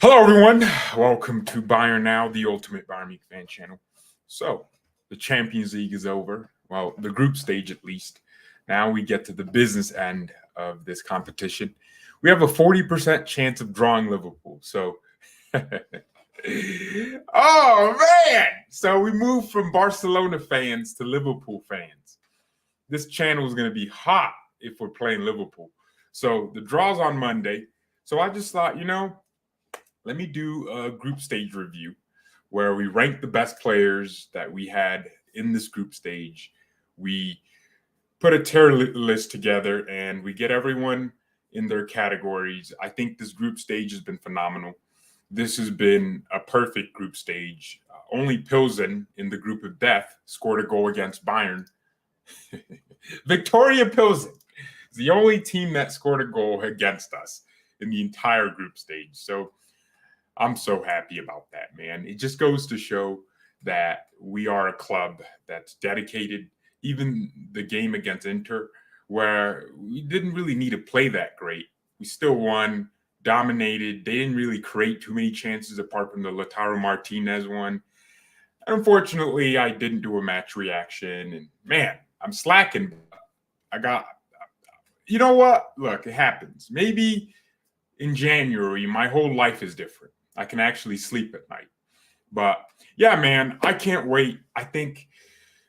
Hello, everyone. Welcome to BayernNow, the ultimate Bayern Munich fan channel. So, the Champions League is over. Well, the group stage at least. Now we get to the business end of this competition. We have a 40% chance of drawing Liverpool. So, oh, man. So, we moved from Barcelona fans to Liverpool fans. This channel is going to be hot if we're playing Liverpool. So, the draw's on Monday. So, I just thought, let me do a group stage review where we rank the best players that we had in this group stage. We put a tier list together and we get everyone in their categories. I think this group stage has been phenomenal. This has been a perfect group stage. Only Pilsen in the group of death scored a goal against Bayern. Victoria Pilsen is the only team that scored a goal against us in the entire group stage. So I'm so happy about that, man. It just goes to show that we are a club that's dedicated. Even the game against Inter, where we didn't really need to play that great, we still won, dominated. They didn't really create too many chances apart from the Lautaro Martinez one. Unfortunately, I didn't do a match reaction, and man, I'm slacking. You know what? Look, it happens. Maybe in January, my whole life is different. I can actually sleep at night. But yeah, man, I can't wait. I think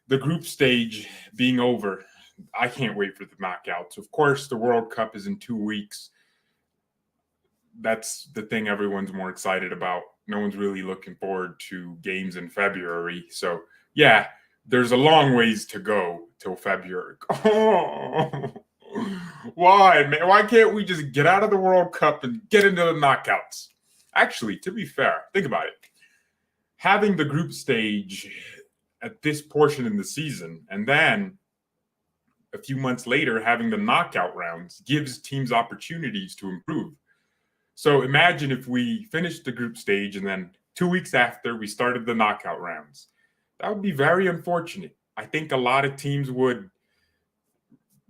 the group stage being over, I can't wait for the knockouts. Of course, the World Cup is in 2 weeks. That's the thing everyone's more excited about. No one's really looking forward to games in February. So yeah, there's a long ways to go till February. Why, man? Why can't we just get out of the World Cup and get into the knockouts? Actually, to be fair, think about it. Having the group stage at this portion in the season, and then a few months later, having the knockout rounds gives teams opportunities to improve. So imagine if we finished the group stage and then 2 weeks after we started the knockout rounds. That would be very unfortunate. I think a lot of teams would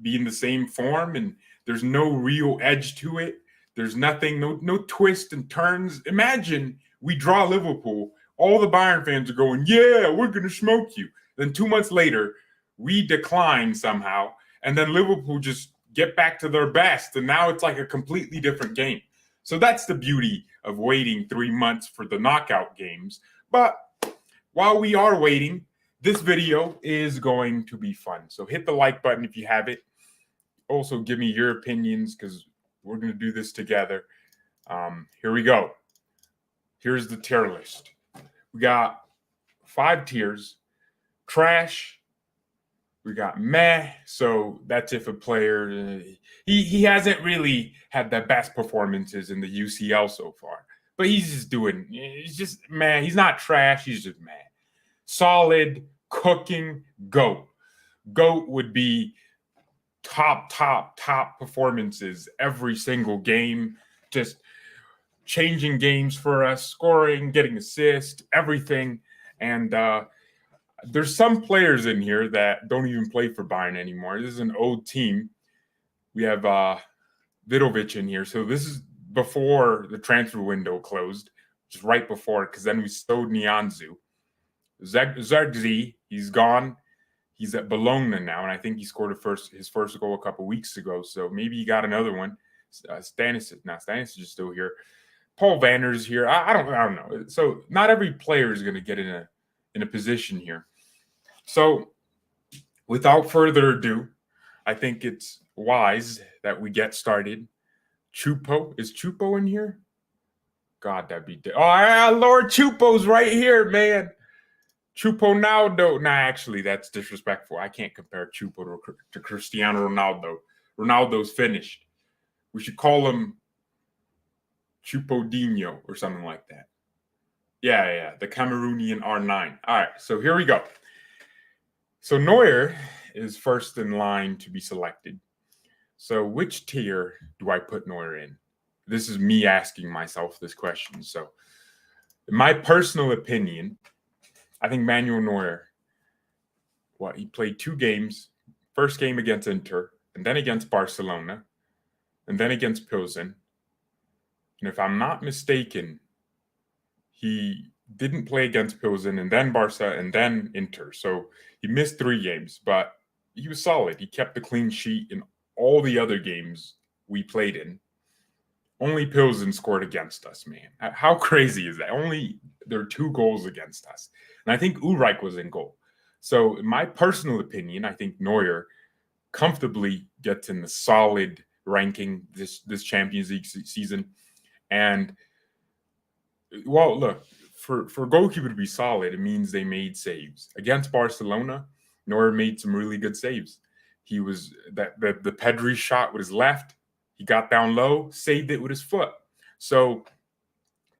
be in the same form and there's no real edge to it. There's nothing, no twists and turns. Imagine we draw Liverpool. All the Bayern fans are going, yeah, we're going to smoke you. Then 2 months later, we decline somehow. And then Liverpool just get back to their best. And now it's like a completely different game. So that's the beauty of waiting 3 months for the knockout games. But while we are waiting, this video is going to be fun. So hit the like button if you have it. Also, give me your opinions because we're going to do this together. Here we go. Here's the tier list. We got 5 tiers. Trash. We got meh. So that's if a player, he hasn't really had the best performances in the UCL so far. But he's just meh. He's not trash. He's just meh. Solid, cooking, GOAT. GOAT would be top performances every single game, just changing games for us, scoring, getting assists, everything. And there's some players in here that don't even play for Bayern anymore. This is an old team. We have Vidovic in here. So this is before the transfer window closed, just right before, because then we sold Nianzou. Zergzi, he's gone. He's at Bologna now, and I think he scored his first goal a couple weeks ago. So maybe he got another one. Stanisic is still here. Paul Vander's here. I don't know. So not every player is going to get in a position here. So without further ado, I think it's wise that we get started. Choupo, is Choupo in here? God, that'd be Lord Choupo's right here, man. Choupo-Naldo. Nah, actually, that's disrespectful. I can't compare Choupo to Cristiano Ronaldo. Ronaldo's finished. We should call him Choupo-Dinho or something like that. Yeah, the Cameroonian R9. All right, so here we go. So Neuer is first in line to be selected. So which tier do I put Neuer in? This is me asking myself this question. So in my personal opinion, I think Manuel Neuer, he played 2 games, first game against Inter, and then against Barcelona, and then against Pilsen. And if I'm not mistaken, he didn't play against Pilsen and then Barca and then Inter. So he missed 3 games, but he was solid. He kept the clean sheet in all the other games we played in. Only Pilsen scored against us, man. How crazy is that? There are 2 goals against us. And I think Ulreich was in goal. So in my personal opinion, I think Neuer comfortably gets in the solid ranking this Champions League season. And, well, look, for goalkeeper to be solid, it means they made saves. Against Barcelona, Neuer made some really good saves. He was the Pedri shot with his left. He got down low, saved it with his foot. So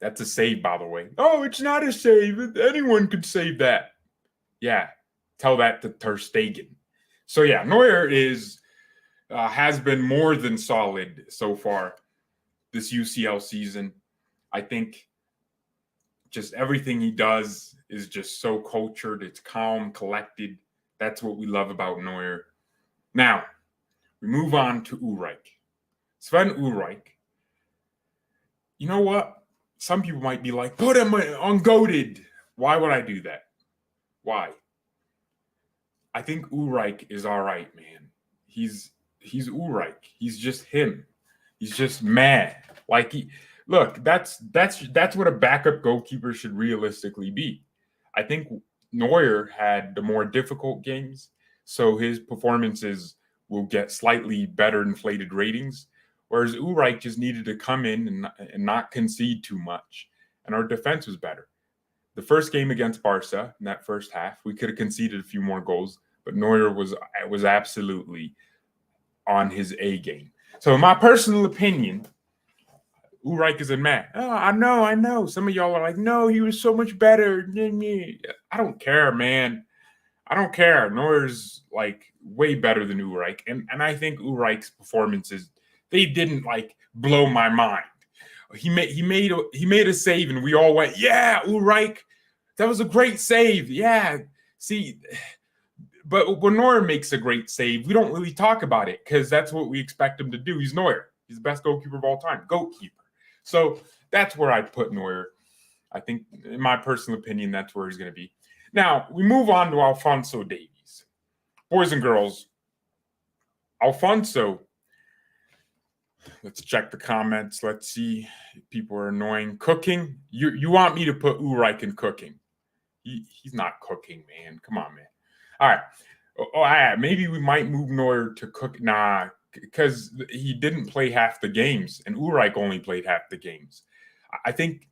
that's a save, by the way. Oh, it's not a save. Anyone could save that. Yeah, tell that to Ter Stegen. So yeah, Neuer has been more than solid so far this UCL season. I think just everything he does is just so cultured. It's calm, collected. That's what we love about Neuer. Now, we move on to Ulreich. Sven Ulreich. You know what? Some people might be like, put him on goated. Why would I do that? Why? I think Ulreich is all right, man. He's Ulreich. He's just him. He's just mad. Look, that's what a backup goalkeeper should realistically be. I think Neuer had the more difficult games, so his performances will get slightly better inflated ratings, whereas Ulreich just needed to come in and not concede too much, and our defense was better. The first game against Barca in that first half, we could have conceded a few more goals, but Neuer was absolutely on his A game. So in my personal opinion, Ulreich is a man. Oh, I know. Some of y'all are like, no, he was so much better. I don't care, man. I don't care. Neuer's like way better than Ulreich. And I think Ulreich's performances, they didn't like blow my mind. He made a save and we all went, yeah, Ulreich, that was a great save. Yeah. See, but when Neuer makes a great save, we don't really talk about it because that's what we expect him to do. He's Neuer. He's the best goalkeeper of all time. Goalkeeper. So that's where I'd put Neuer. I think, in my personal opinion, that's where he's going to be. Now, we move on to Alphonso Davies. Boys and girls, Alphonso, let's check the comments. Let's see if people are annoying. Cooking? You want me to put Ulreich in cooking? He's not cooking, man. Come on, man. All right. Oh, maybe we might move Neuer to cook. Nah, because he didn't play half the games, and Ulreich only played half the games. I think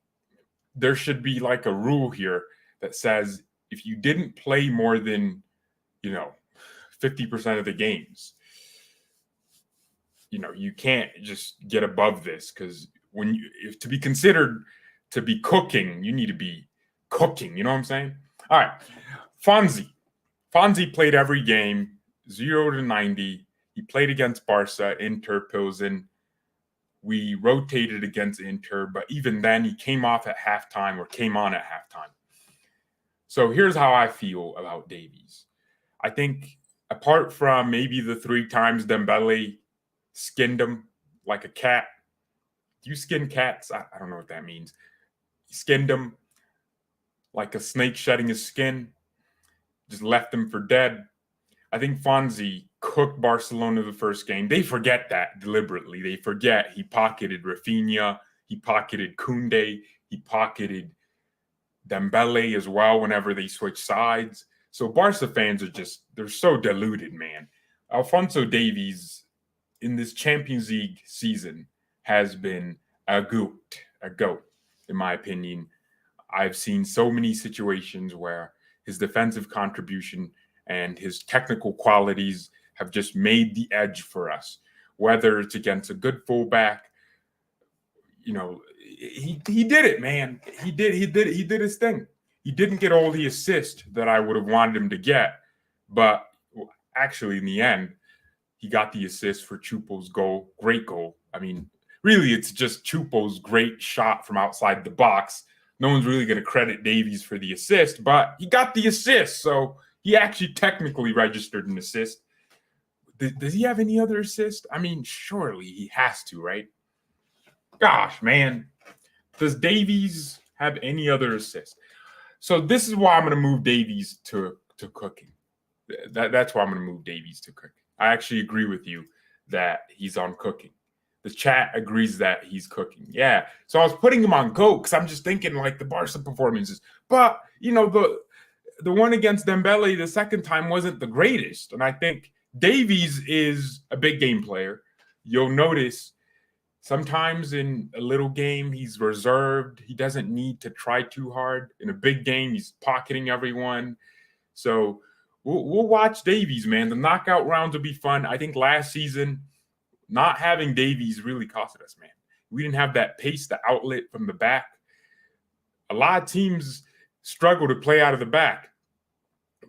there should be like a rule here that says if you didn't play more than, 50% of the games, you can't just get above this, because if to be considered to be cooking, you need to be cooking. You know what I'm saying? All right. Fonzie played every game, 0 to 90. He played against Barca, Inter, Pilsen. We rotated against Inter, but even then he came on at halftime. So here's how I feel about Davies. I think apart from maybe the 3 times Dembele skinned him like a cat. Do you skin cats? I don't know what that means. He skinned him like a snake shedding his skin. Just left him for dead. I think Fonzie cooked Barcelona the first game. They forget that deliberately. They forget he pocketed Rafinha. He pocketed Koundé. He pocketed Dembele as well whenever they switch sides. So Barca fans they're so deluded, man. Alphonso Davies in this Champions League season has been a goat, in my opinion. I've seen so many situations where his defensive contribution and his technical qualities have just made the edge for us, whether it's against a good fullback. He did it, man. He did his thing. He didn't get all the assists that I would have wanted him to get, but actually in the end, he got the assist for Choupo's goal. Great goal. I mean, really, it's just Choupo's great shot from outside the box. No one's really going to credit Davies for the assist, but he got the assist, so he actually technically registered an assist. Does he have any other assist? I mean, surely he has to, right? Gosh, man. Does Davies have any other assist. So this is why I'm going to move Davies to cooking. That's why I'm going to move Davies to cooking. I actually agree with you that he's on cooking. The chat agrees that he's cooking. Yeah. So I was putting him on GOAT because I'm just thinking like the Barca performances. But, the one against Dembele the second time wasn't the greatest. And I think Davies is a big game player. You'll notice sometimes in a little game, he's reserved. He doesn't need to try too hard. In a big game, he's pocketing everyone. So we'll watch Davies, man. The knockout rounds will be fun. I think last season, not having Davies really costed us, man. We didn't have that pace, the outlet from the back. A lot of teams struggle to play out of the back.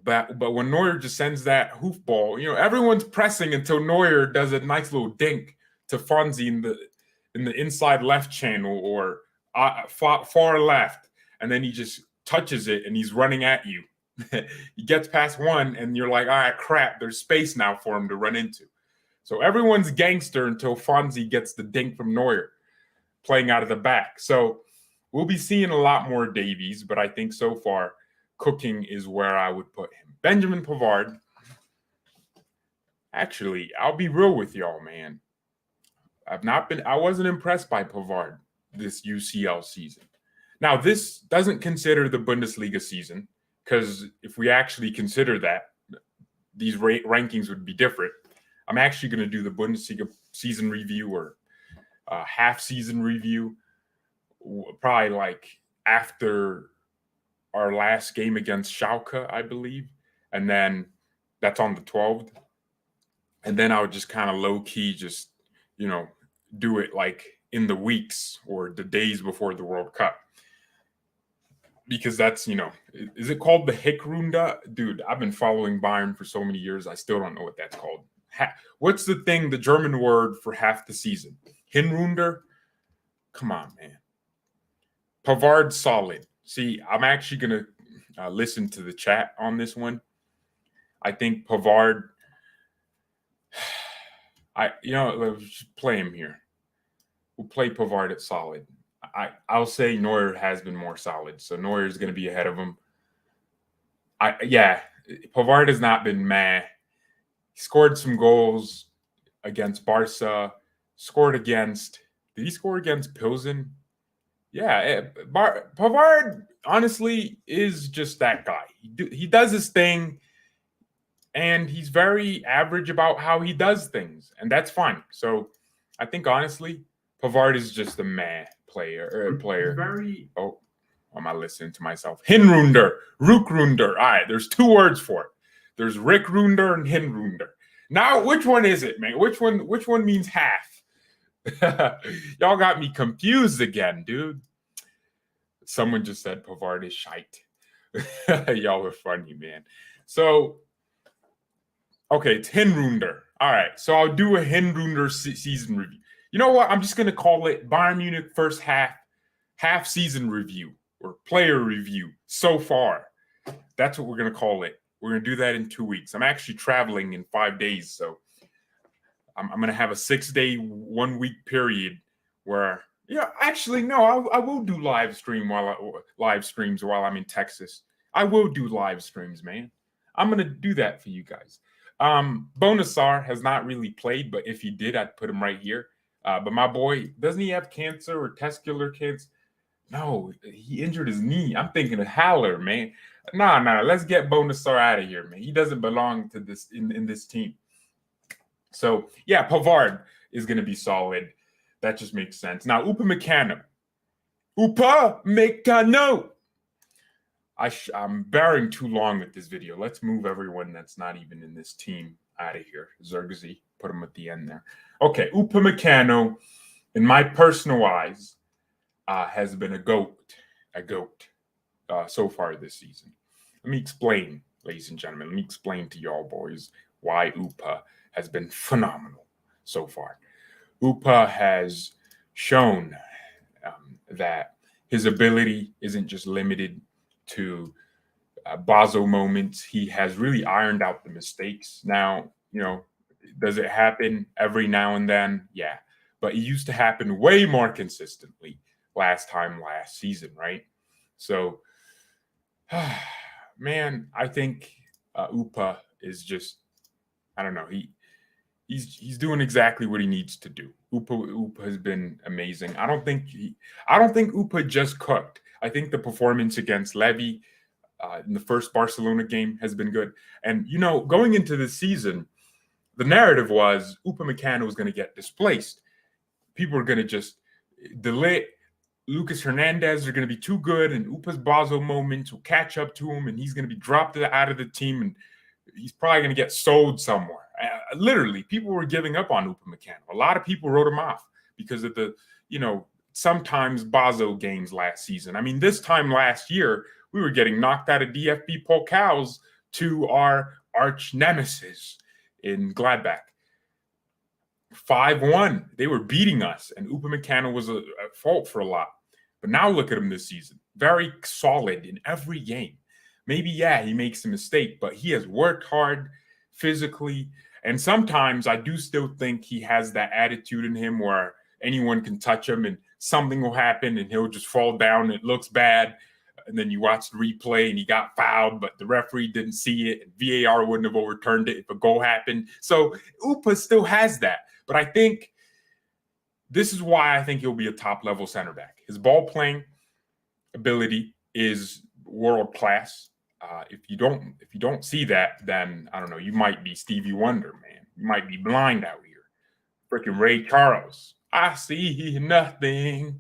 But when Neuer just sends that hoofball, everyone's pressing until Neuer does a nice little dink to Fonzie in the inside left channel or far left, and then he just touches it and he's running at you. He gets past one, and you're like, all right, crap, there's space now for him to run into. So everyone's gangster until Fonzie gets the dink from Neuer playing out of the back. So we'll be seeing a lot more Davies, but I think so far cooking is where I would put him. Benjamin Pavard. Actually, I'll be real with y'all, man. I wasn't impressed by Pavard this UCL season. Now, this doesn't consider the Bundesliga season, because if we actually consider that, these rankings would be different. I'm actually going to do the Bundesliga season review or half-season review, probably like after our last game against Schalke, I believe. And then that's on the 12th. And then I would just kind of low-key just, do it like in the weeks or the days before the World Cup. Because that's, is it called the Hickrunde? Dude, I've been following Bayern for so many years. I still don't know what that's called. What's the German word for half the season? Hinrunde? Come on, man. Pavard solid. See, I'm actually going to listen to the chat on this one. I think Pavard, let's play him here. We'll play Pavard at solid. I'll say Neuer has been more solid, so Neuer is going to be ahead of him. Pavard has not been meh. He scored some goals against Barca. Did he score against Pilsen? Yeah, Pavard honestly is just that guy. He does his thing, and he's very average about how he does things, and that's fine. So I think honestly, Pavard is just a meh player. Am I listening to myself? Hinrunder, Rückrunder. All right, there's two words for it. There's Rickrunder and Hinrunder. Now, which one is it, man? Which one means half? Y'all got me confused again, dude. Someone just said Pavard is shite. Y'all are funny, man. So, okay, it's Hinrunder. All right, so I'll do a Hinrunder season review. You know what? I'm just going to call it Bayern Munich first half season review or player review so far. That's what we're going to call it. We're going to do that in 2 weeks. I'm actually traveling in 5 days, so I'm going to have a 6-day, 1 week period where, I will do live streams while I'm in Texas. I will do live streams, man. I'm going to do that for you guys. Bonasar has not really played, but if he did, I'd put him right here. But my boy, doesn't he have cancer or testicular cancer? No, he injured his knee. I'm thinking of Haller, man. Nah. Let's get Bonasar out of here, man. He doesn't belong to this in this team. So, yeah, Pavard is going to be solid. That just makes sense. Now, Upamecano. I'm bearing too long with this video. Let's move everyone that's not even in this team out of here. Zergzi, put him at the end there. Okay, Upamecano, in my personal eyes, has been a goat so far this season. Let me explain, ladies and gentlemen. Let me explain to y'all boys why Upa has been phenomenal so far. Upa has shown that his ability isn't just limited to Basel moments. He has really ironed out the mistakes. Now, does it happen every now and then? Yeah. But it used to happen way more consistently last season, right? So, man, I think Upa is just, I don't know, he's doing exactly what he needs to do. Upa has been amazing. I don't think Upa just cooked. I think the performance against Levy in the first Barcelona game has been good. And going into the season, the narrative was Upamecano was going to get displaced. People are going to just delay. Lucas Hernandez are going to be too good, and Upa's Basel moments will catch up to him, and he's going to be dropped out of the team, and he's probably going to get sold somewhere. Literally, people were giving up on Upamecano. A lot of people wrote him off because of the, sometimes Basel games last season. I mean, this time last year, we were getting knocked out of DFB Pokals to our arch nemesis in Gladbach. 5-1. They were beating us, and Upamecano was at fault for a lot. But now look at him this season. Very solid in every game. Maybe, he makes a mistake, but he has worked hard physically. And sometimes I do still think he has that attitude in him where anyone can touch him and something will happen and he'll just fall down. It looks bad. And then you watch the replay and he got fouled, but the referee didn't see it. And VAR wouldn't have overturned it if a goal happened. So Upa still has that. But I think this is why I think he'll be a top-level center back. His ball-playing ability is world-class. If you don't see that, then I don't know. You might be Stevie Wonder, man. You might be blind out here. Freaking Ray Charles. I see nothing.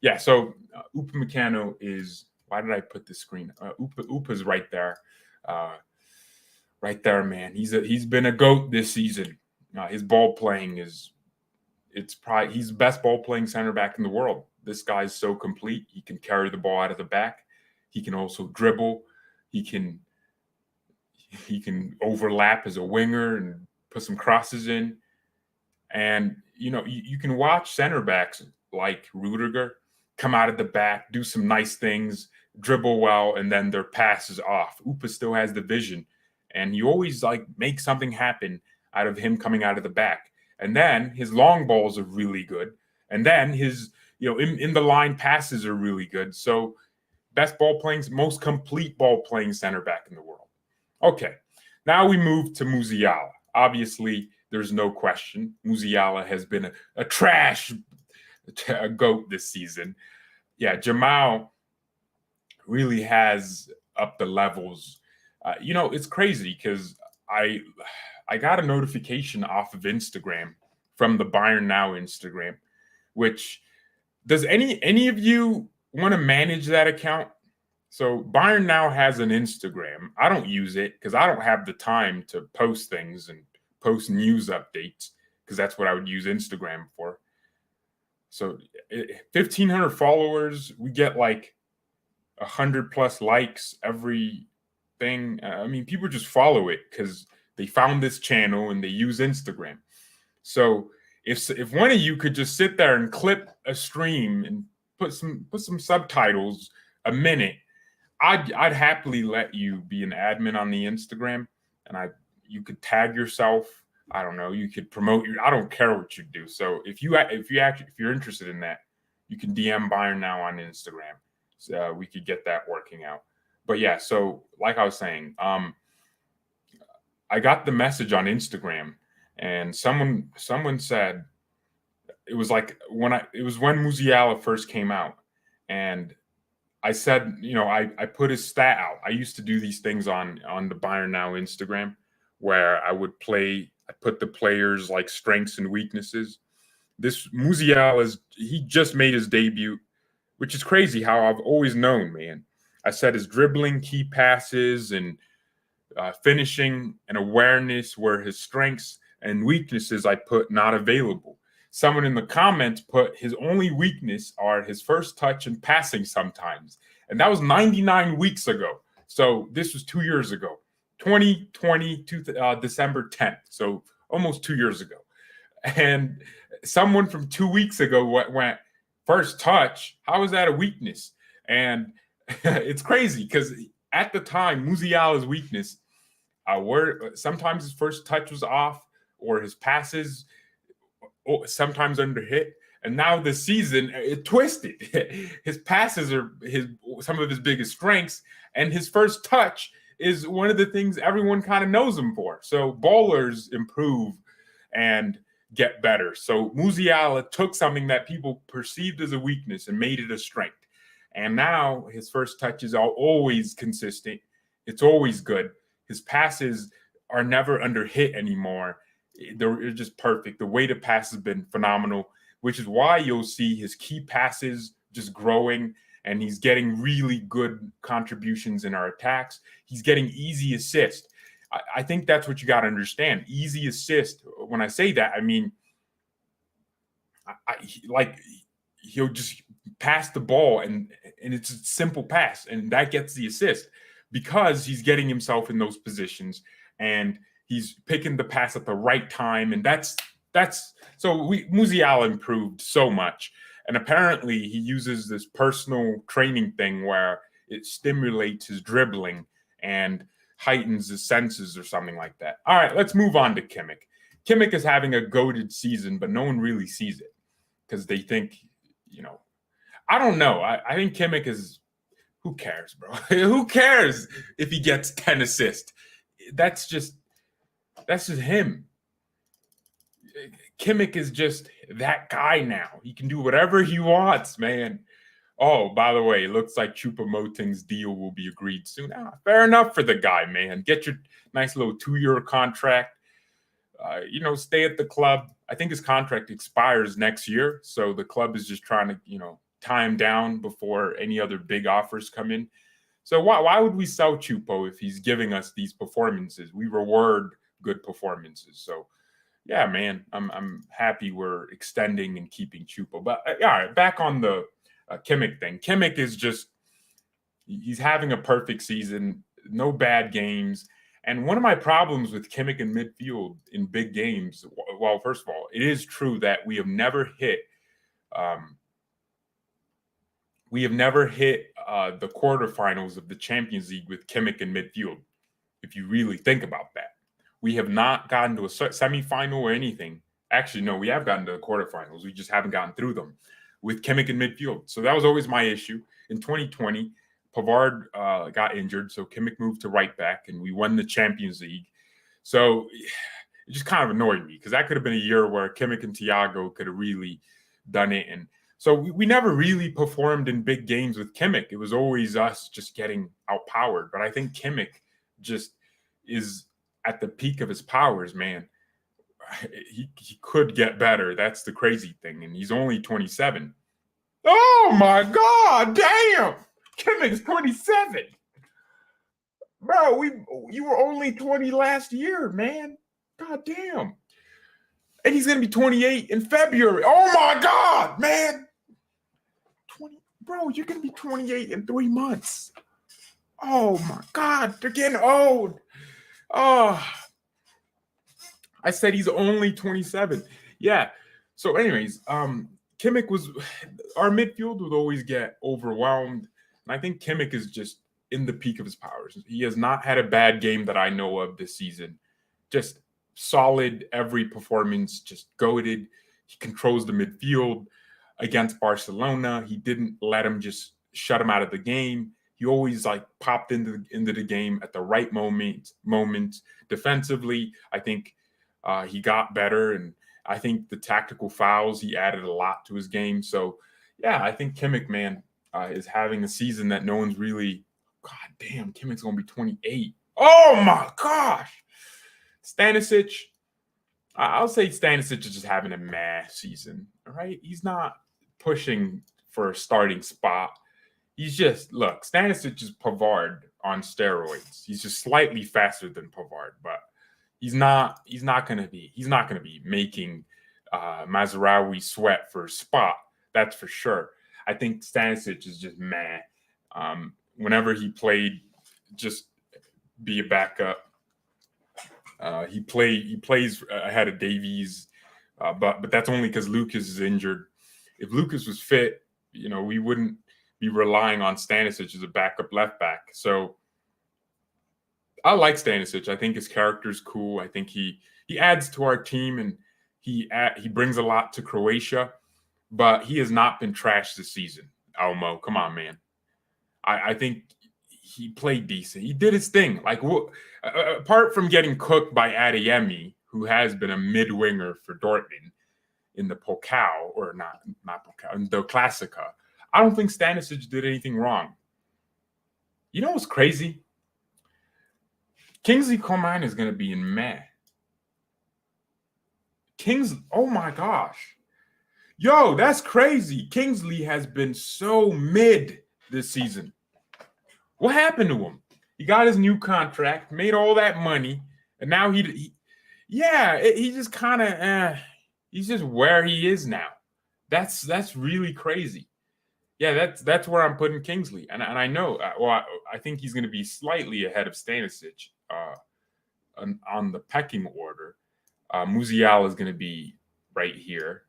Yeah. So Upamecano is. Why did I put the screen? Upa's right there. Right there, man. He's been a GOAT this season. His ball playing he's the best ball playing center back in the world. This guy's so complete. He can carry the ball out of the back. He can also dribble. He can overlap as a winger and put some crosses in. And you can watch center backs like Rudiger come out of the back, do some nice things, dribble well, and then their pass is off. Upa still has the vision. And you always make something happen out of him coming out of the back. And then his long balls are really good. And then his, in the line passes are really good. So best ball playing, most complete ball playing center back in the world. Okay. Now we move to Musiala. Obviously, there's no question. Musiala has been a trash GOAT this season. Yeah, Jamal really has upped the levels. It's crazy because I got a notification off of Instagram from the BayernNow Instagram, which does any of you want to manage that account? So BayernNow has an Instagram. I don't use it because I don't have the time to post things and post news updates because that's what I would use Instagram for. So 1,500 followers, we get 100 plus likes every thing. I mean, people just follow it because they found this channel and they use Instagram. So if one of you could just sit there and clip a stream and put some subtitles a minute, I'd happily let you be an admin on the Instagram, and you could tag yourself. I don't know. You could promote I don't care what you do. So if you're interested in that, you can DM BayernNow on Instagram. So we could get that working out. But yeah, so like I was saying, I got the message on Instagram, and someone said it was when Musiala first came out, and I said, I put his stat out. I used to do these things on the BayernNow Instagram where I put the players' strengths and weaknesses. This Musiala he just made his debut, which is crazy how I've always known, man. I said his dribbling, key passes, and finishing and awareness were his strengths, and weaknesses I put not available. Someone in the comments put his only weakness are his first touch and passing sometimes. And that was 99 weeks ago. So this was 2 years ago, 2020, December 10th. So almost 2 years ago. And someone from 2 weeks ago went, first touch, how is that a weakness? And it's crazy because at the time, Musiala's weakness sometimes his first touch was off or his passes sometimes under hit. And now this season, it twisted. His passes are some of his biggest strengths, and his first touch is one of the things everyone kind of knows him for. So ballers improve and get better. So Musiala took something that people perceived as a weakness and made it a strength. And now his first touches are always consistent. It's always good. His passes are never under hit anymore. They're just perfect. The way to pass has been phenomenal, which is why you'll see his key passes just growing, and he's getting really good contributions in our attacks. He's getting easy assist. I think that's what you got to understand. Easy assist. When I say that, I mean, he'll just pass the ball, and it's a simple pass, and that gets the assist because he's getting himself in those positions, and he's picking the pass at the right time, and that's Musiala improved so much. And apparently he uses this personal training thing where it stimulates his dribbling and heightens his senses or something like that. All right, let's move on to Kimmich. Kimmich is having a goated season, but no one really sees it because they think, I don't know. I think Kimmich is, who cares, bro? Who cares if he gets 10 assists? That's just him. Kimmich is just that guy now. He can do whatever he wants, man. Oh, by the way, it looks like Choupo-Moting's deal will be agreed soon. Fair enough for the guy, man. Get your nice little 2-year contract. Stay at the club. I think his contract expires next year, so the club is just trying to, tie him down before any other big offers come in. So why would we sell Choupo if he's giving us these performances? We reward good performances. So, yeah, man, I'm happy we're extending and keeping Choupo. But all right, back on the Kimmich thing. Kimmich is he's having a perfect season, no bad games. And one of my problems with Kimmich in midfield in big games, well, first of all, it is true that we have never hit the quarterfinals of the Champions League with Kimmich in midfield, if you really think about that. We have not gotten to a semifinal or anything. Actually, no, we have gotten to the quarterfinals. We just haven't gotten through them with Kimmich in midfield. So that was always my issue. In 2020, Pavard got injured, so Kimmich moved to right back, and we won the Champions League. So it just kind of annoyed me because that could have been a year where Kimmich and Thiago could have really done it. And so we never really performed in big games with Kimmich. It was always us just getting outpowered. But I think Kimmich just is at the peak of his powers, man. He could get better. That's the crazy thing. And he's only 27. Oh, my God. Damn. Kimmich's 27. Bro, you were only 20 last year, man. God damn. And he's going to be 28 in February. Oh, my God, man. 20. Bro, you're going to be 28 in 3 months. Oh, my God. They're getting old. Oh, I said he's only 27. Yeah. So anyways, Kimmich our midfield would always get overwhelmed. And I think Kimmich is just in the peak of his powers. He has not had a bad game that I know of this season. Just solid every performance, just goated. He controls the midfield against Barcelona. He didn't let him just shut him out of the game. He always popped into the game at the right moment. Defensively, I think he got better, and I think the tactical fouls, he added a lot to his game. So, yeah, I think Kimmich, man, is having a season that no one's really. God damn, Kimmich's gonna be 28. Oh my gosh, Stanisic. I'll say Stanisic is just having a meh season. All right, he's not pushing for a starting spot. He's just, look, Stanisic is Pavard on steroids. He's just slightly faster than Pavard, but he's not going to be making Mazraoui sweat for a spot. That's for sure. I think Stanisic is just meh. Whenever he played, just be a backup. He plays ahead of Davies, but that's only because Lucas is injured. If Lucas was fit, we wouldn't be relying on Stanisic as a backup left back. So I like Stanisic. I think his character is cool. I think he adds to our team, and he brings a lot to Croatia. but he has not been trashed this season. Elmo, come on, man. I think he played decent. He did his thing. Like, apart from getting cooked by Adeyemi, who has been a mid-winger for Dortmund in the Pokal, or not Pokal, in the Classica, I don't think Stanisic did anything wrong. You know what's crazy? Kingsley Coman is going to be in May. Oh my gosh. Yo, that's crazy. Kingsley has been so mid this season. What happened to him? He got his new contract, made all that money, and now he's just kind of he's just where he is now. That's really crazy. Yeah, that's where I'm putting Kingsley, and I know. I think he's going to be slightly ahead of Stanisic on the pecking order. Musiala is going to be right here.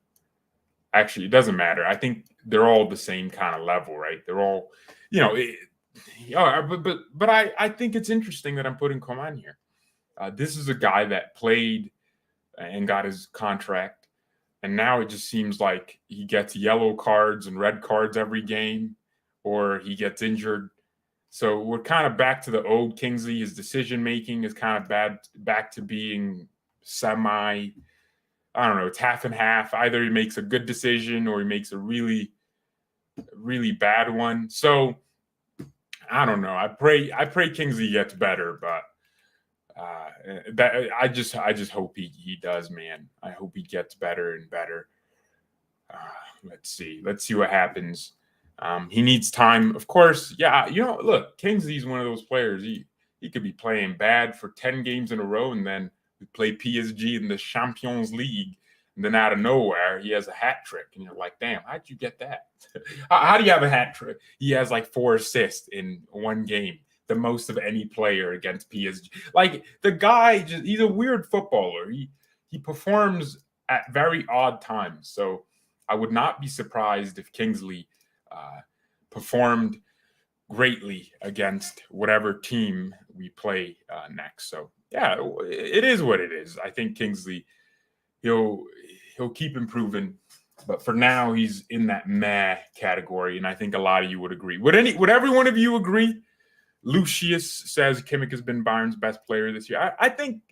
Actually, it doesn't matter. I think they're all the same kind of level, right? They're all, but I think it's interesting that I'm putting Coman here. This is a guy that played and got his contract, and now it just seems like he gets yellow cards and red cards every game, or he gets injured. So we're kind of back to the old Kingsley. His decision-making is kind of back to being semi, I don't know, it's half and half. Either he makes a good decision or he makes a really, really bad one. So I don't know. I pray Kingsley gets better, but I just hope he does, man. I hope he gets better and better. Let's see what happens. He needs time, of course. Yeah, look, Kingsley's one of those players. He could be playing bad for 10 games in a row, and then we play PSG in the Champions League, and then out of nowhere he has a hat trick, and you're like, damn, how'd you get that? How do you have a hat trick? He has like 4 assists in one game, the most of any player against PSG. Like, the guy he's a weird footballer. He performs at very odd times. So I would not be surprised if Kingsley performed greatly against whatever team we play next. So yeah, it is what it is. I think Kingsley, he'll keep improving, but for now he's in that meh category, and I think a lot of you would agree. Would every one of you agree? Lucius says Kimmich has been Bayern's best player this year. I think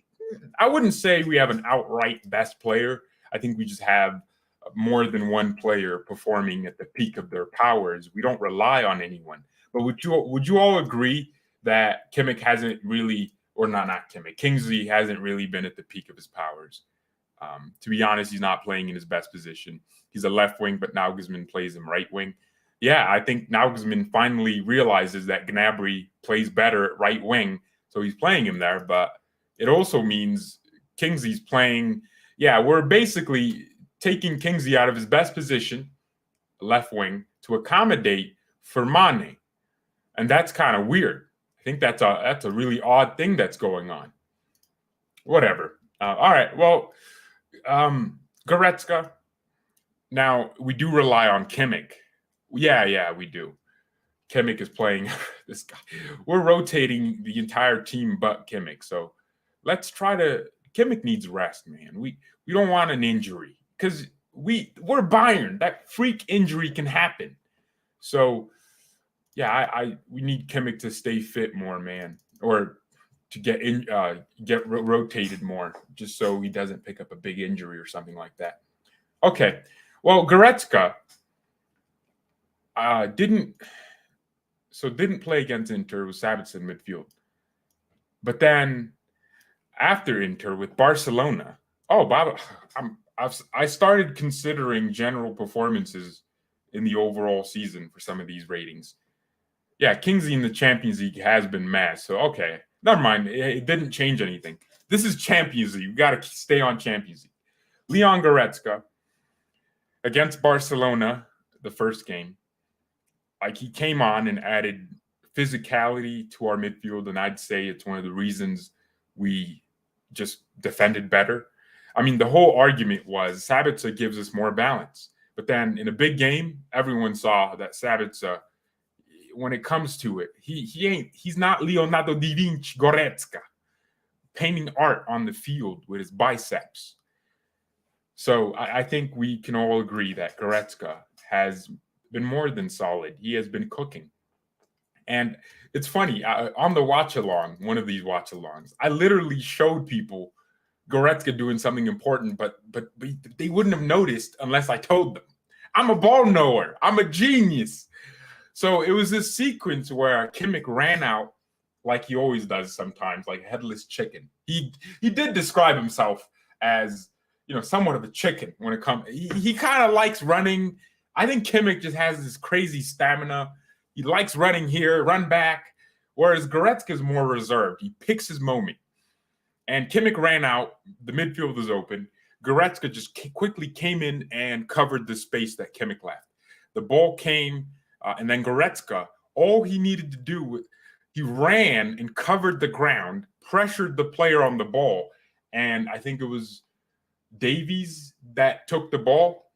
I wouldn't say we have an outright best player. I think we just have more than one player performing at the peak of their powers. We don't rely on anyone. But would you all agree that Kimmich hasn't really, or not Kimmich, Kingsley hasn't really been at the peak of his powers? To be honest, he's not playing in his best position. He's a left wing, but Nagelsmann plays him right wing. Yeah, I think Nagelsmann finally realizes that Gnabry plays better at right wing, so he's playing him there. But it also means Kingsley's playing. Yeah, we're basically taking Kingsley out of his best position, left wing, to accommodate for Mane. And that's kind of weird. I think that's a really odd thing that's going on. Whatever. All right. Well, Goretzka. Now, we do rely on Kimmich. Yeah, we do. Kimmich is playing this guy. We're rotating the entire team but Kimmich. So let's try to – Kimmich needs rest, man. We don't want an injury because we're Bayern. That freak injury can happen. So – yeah, we need Kimmich to stay fit more, man, or to get rotated more, just so he doesn't pick up a big injury or something like that. Okay, well, Goretzka didn't play against Inter with Sabitzer in midfield, but then after Inter with Barcelona, I started considering general performances in the overall season for some of these ratings. Yeah, Kingsley in the Champions League has been mad. So, okay, never mind. It didn't change anything. This is Champions League. You got to stay on Champions League. Leon Goretzka against Barcelona, the first game, like he came on and added physicality to our midfield, and I'd say it's one of the reasons we just defended better. I mean, the whole argument was Sabitzer gives us more balance. But then in a big game, everyone saw that Sabitzer, when it comes to it, he's not Leonardo da Vinci Goretzka painting art on the field with his biceps. So I think we can all agree that Goretzka has been more than solid. He has been cooking. And it's funny, on the watch-along, one of these watch-alongs, I literally showed people Goretzka doing something important, but they wouldn't have noticed unless I told them. I'm a ball knower. I'm a genius. So it was this sequence where Kimmich ran out like he always does sometimes, like a headless chicken. He did describe himself as, somewhat of a chicken when it comes. He kind of likes running. I think Kimmich just has this crazy stamina. He likes running here, run back, whereas Goretzka is more reserved. He picks his moment. And Kimmich ran out. The midfield was open. Goretzka just quickly came in and covered the space that Kimmich left. The ball came, and then Goretzka, all he needed to do was he ran and covered the ground, pressured the player on the ball, and I think it was Davies that took the ball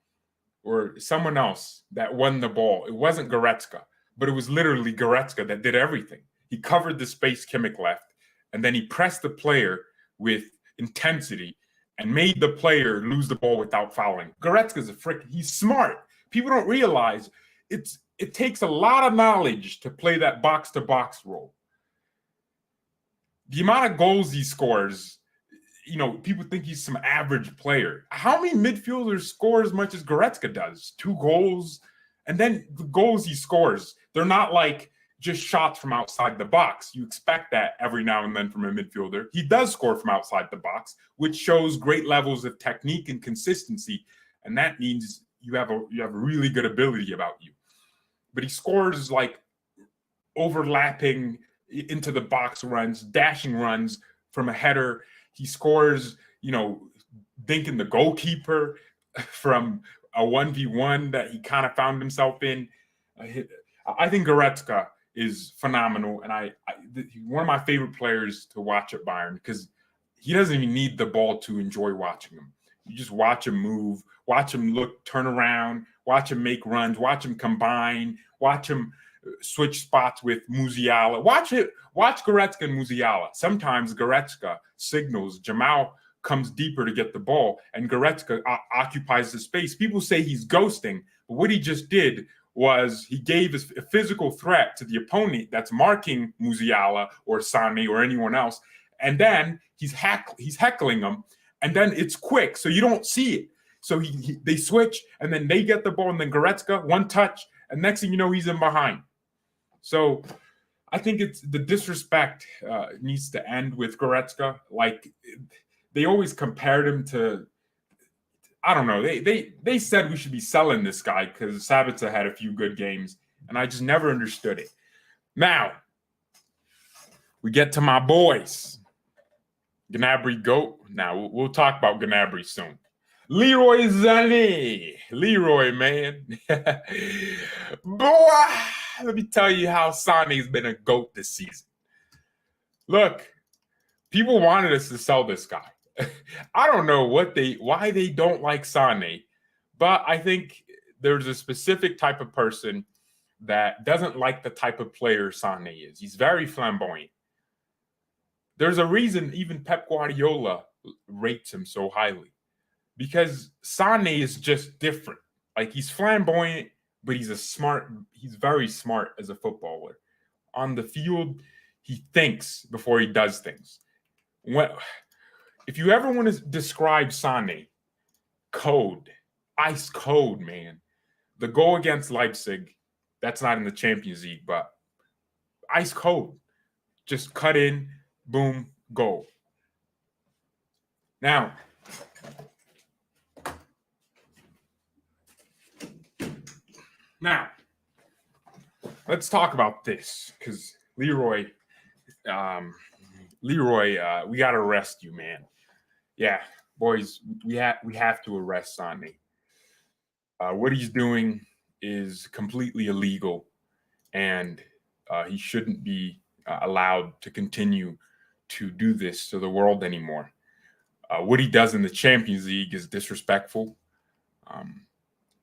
or someone else that won the ball. It wasn't Goretzka, but it was literally Goretzka that did everything. He covered the space Kimmich left, and then he pressed the player with intensity and made the player lose the ball without fouling. Goretzka's a frick. He's smart. People don't realize it takes a lot of knowledge to play that box-to-box role. The amount of goals he scores, people think he's some average player. How many midfielders score as much as Goretzka does? 2 goals. And then the goals he scores, they're not like just shots from outside the box. You expect that every now and then from a midfielder. He does score from outside the box, which shows great levels of technique and consistency. And that means you have a really good ability about you. But he scores like overlapping into the box runs, dashing runs from a header. He scores, dinking the goalkeeper from a 1v1 that he kind of found himself in. I think Goretzka is phenomenal, and one of my favorite players to watch at Bayern because he doesn't even need the ball to enjoy watching him. You just watch him move, watch him look, turn around, watch him make runs, watch him combine, watch him switch spots with Musiala. Watch Goretzka and Musiala. Sometimes Goretzka signals Jamal comes deeper to get the ball, and Goretzka occupies the space. People say he's ghosting, but what he just did was he gave a physical threat to the opponent that's marking Musiala or Sane or anyone else, and then he's heckling them, and then it's quick, so you don't see it. So they switch, and then they get the ball, and then Goretzka, one touch, and next thing you know, he's in behind. So I think it's the disrespect needs to end with Goretzka. Like they always compared him to, I don't know. They said we should be selling this guy because Sabitzer had a few good games, and I just never understood it. Now we get to my boys, Gnabry GOAT. Now we'll talk about Gnabry soon. Leroy Sané. Leroy, man. Boy, let me tell you how Sané's been a GOAT this season. Look, people wanted us to sell this guy. I don't know why they don't like Sane, but I think there's a specific type of person that doesn't like the type of player Sane is. He's very flamboyant. There's a reason even Pep Guardiola rates him so highly. Because Sane is just different. Like he's flamboyant, but he's very smart as a footballer. On the field, he thinks before he does things. If you ever want to describe Sane, ice cold, man. The goal against Leipzig, that's not in the Champions League, but ice cold. Just cut in, boom, goal. Now, let's talk about this because Leroy, we got to arrest you, man. Yeah, boys, we have to arrest Sane. What he's doing is completely illegal, and he shouldn't be allowed to continue to do this to the world anymore. What he does in the Champions League is disrespectful.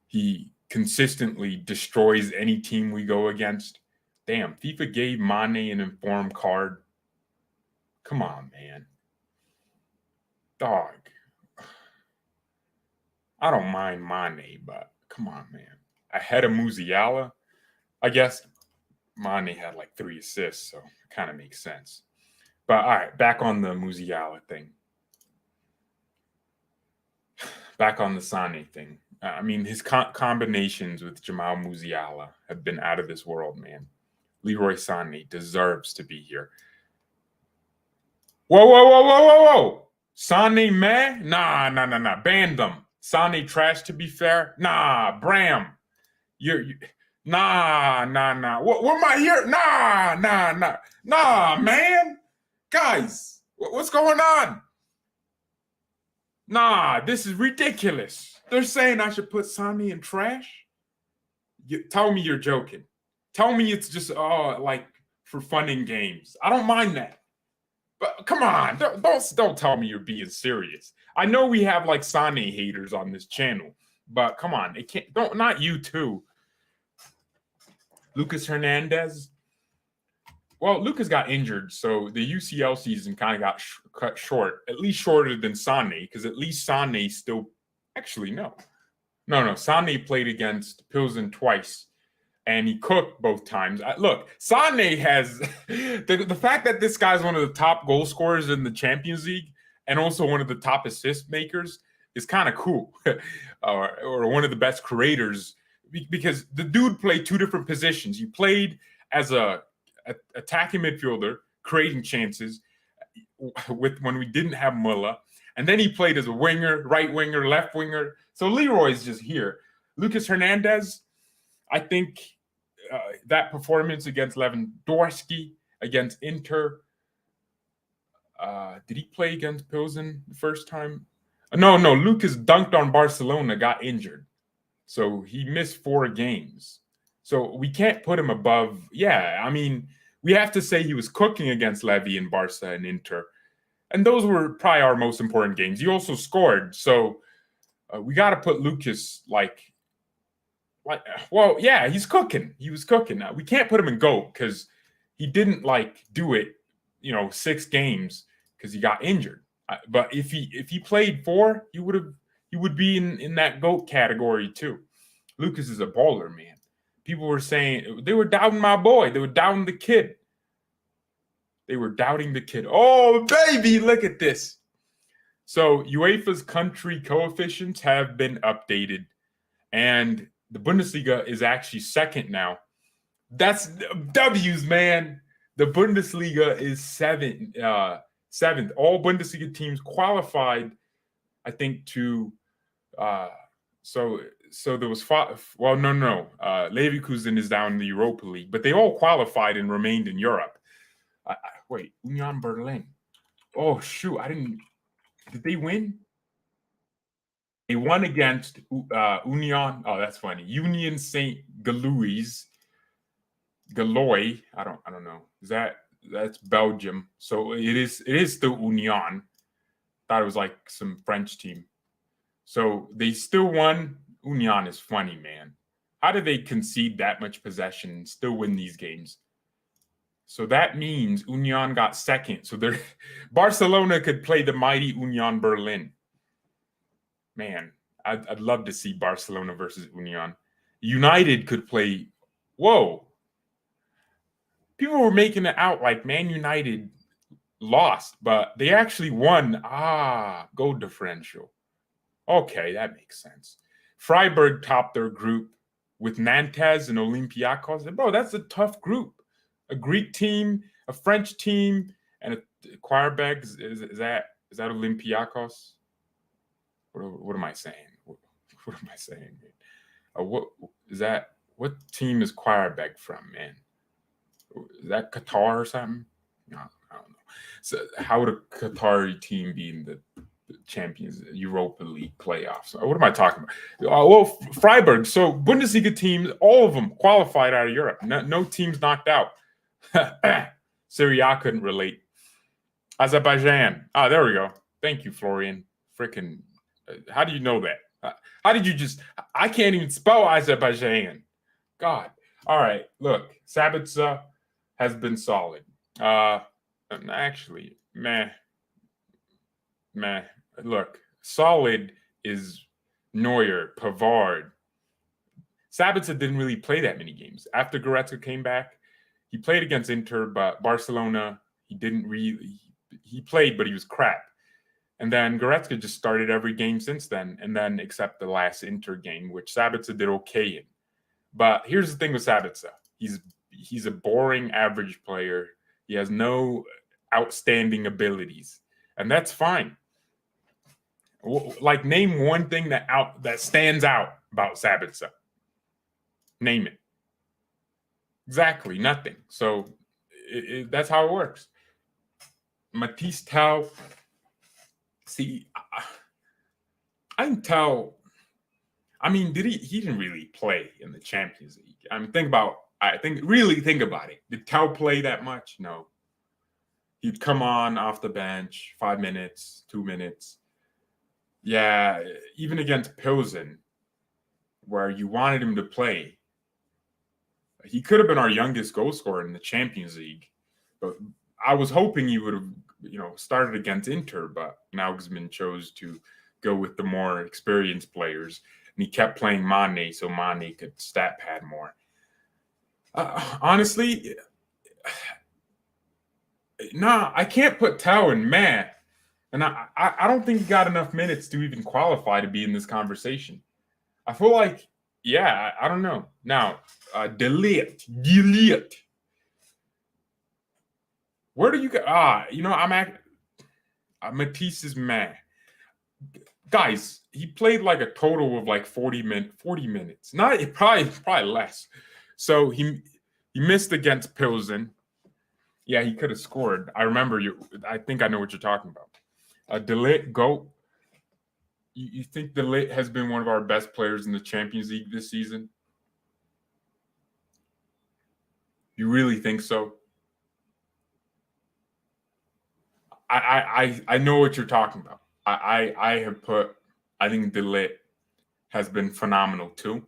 He consistently destroys any team we go against. Damn, FIFA gave Mane an informed card. Come on, man. Dog. I don't mind Mane, but come on, man. Ahead of Musiala, I guess Mane had like 3 assists, so it kind of makes sense. But all right, back on the Musiala thing. Back on the Sane thing. I mean, his combinations with Jamal Musiala have been out of this world, man. Leroy Sane deserves to be here. Whoa. Sane, man? Nah. Ban them. Sane trash, to be fair. Nah, Bram. Nah. What am I here? Nah, man. Guys, what's going on? Nah, this is ridiculous. They're saying I should put Sane in trash? Tell me you're joking. Tell me it's just like for fun and games. I don't mind that. But come on, don't tell me you're being serious. I know we have like Sane haters on this channel, but come on, it can't. Not you too. Lucas Hernandez. Well, Lucas got injured, so the UCL season kind of got cut short, at least shorter than Sane, because at least Sane still. Actually, no. Sane played against Pilsen twice, and he cooked both times. Look, Sane has the fact that this guy's one of the top goal scorers in the Champions League and also one of the top assist makers is kind of cool, or one of the best creators, because the dude played 2 different positions. He played as a attacking midfielder, creating chances when we didn't have Muller, and then he played as a winger, right winger, left winger. So Leroy's just here. Lucas Hernandez, I think that performance against Lewandowski, against Inter, did he play against Pilsen the first time? No. Lucas dunked on Barcelona, got injured, so he missed 4 games. So we can't put him above. Yeah, I mean, we have to say he was cooking against Levy and Barca and Inter. And those were probably our most important games. He also scored. So we got to put Lucas well, yeah, he's cooking. He was cooking. We can't put him in GOAT because he didn't do it, 6 games because he got injured. But if he played 4, he would be in that GOAT category too. Lucas is a baller, man. People were saying they were doubting my boy. They were doubting the kid. Oh, baby, look at this. So UEFA's country coefficients have been updated, and the Bundesliga is actually second now. That's W's, man. The Bundesliga is seventh. All Bundesliga teams qualified, I think, to so there was 5. Well, no. Leverkusen is down in the Europa League, but they all qualified and remained in Europe. Wait, Union Berlin. Oh, shoot. Did they win? They won against Union. Oh, that's funny. Union St. Galois. I don't know. That's Belgium. So it is still Union. Thought it was like some French team. So they still won. Union is funny, man. How do they concede that much possession and still win these games? So that means Union got second. So Barcelona could play the mighty Union Berlin. Man, I'd love to see Barcelona versus Union. United could play. Whoa. People were making it out like Man United lost, but they actually won. Goal differential. Okay, that makes sense. Freiburg topped their group with Nantes and Olympiacos. Bro, that's a tough group. A Greek team, a French team, and a Quarterback. Is that Olympiacos? What am I saying? What am I saying? What is that? What team is Quarterback from, man? Is that Qatar or something? No, I don't know. So how would a Qatari team be in the Champions Europa League playoffs? What am I talking about? Well, Freiburg. So Bundesliga teams, all of them qualified out of Europe. No teams knocked out. Syria couldn't relate. Azerbaijan. There we go. Thank you, Florian. Freaking. How do you know that? How did you just? I can't even spell Azerbaijan. God. All right. Look, Sabitzer has been solid. Actually, meh. Look, solid is Neuer, Pavard. Sabitzer didn't really play that many games. After Goretzka came back, he played against Inter, but Barcelona, he didn't really. He played, but he was crap. And then Goretzka just started every game since then, and then except the last Inter game, which Sabitzer did okay in. But here's the thing with Sabitzer. He's a boring average player. He has no outstanding abilities, and that's fine. Like, name one thing that stands out about Sabitzer. Name it. Exactly, nothing. So that's how it works. Matisse Tell. See, I can tell. I mean, he didn't really play in the Champions League. I mean, think about it. Did Tell play that much? No. He'd come on off the bench, 5 minutes, 2 minutes. Yeah, even against Pilsen, where you wanted him to play, he could have been our youngest goal scorer in the Champions League. But I was hoping he would have, started against Inter, but Nagelsmann chose to go with the more experienced players. And he kept playing Mane so Mane could stat pad more. Honestly, I can't put Tau in meh. And I don't think he got enough minutes to even qualify to be in this conversation. I feel like, I don't know. Now, delete. Where do you go? Matisse is meh. Guys, he played like a total of like 40 minutes. Probably less. So he missed against Pilsen. Yeah, he could have scored. I remember you. I think I know what you're talking about. De Ligt, GOAT. You think De Ligt has been one of our best players in the Champions League this season? You really think so? I know what you're talking about. I think De Ligt has been phenomenal too.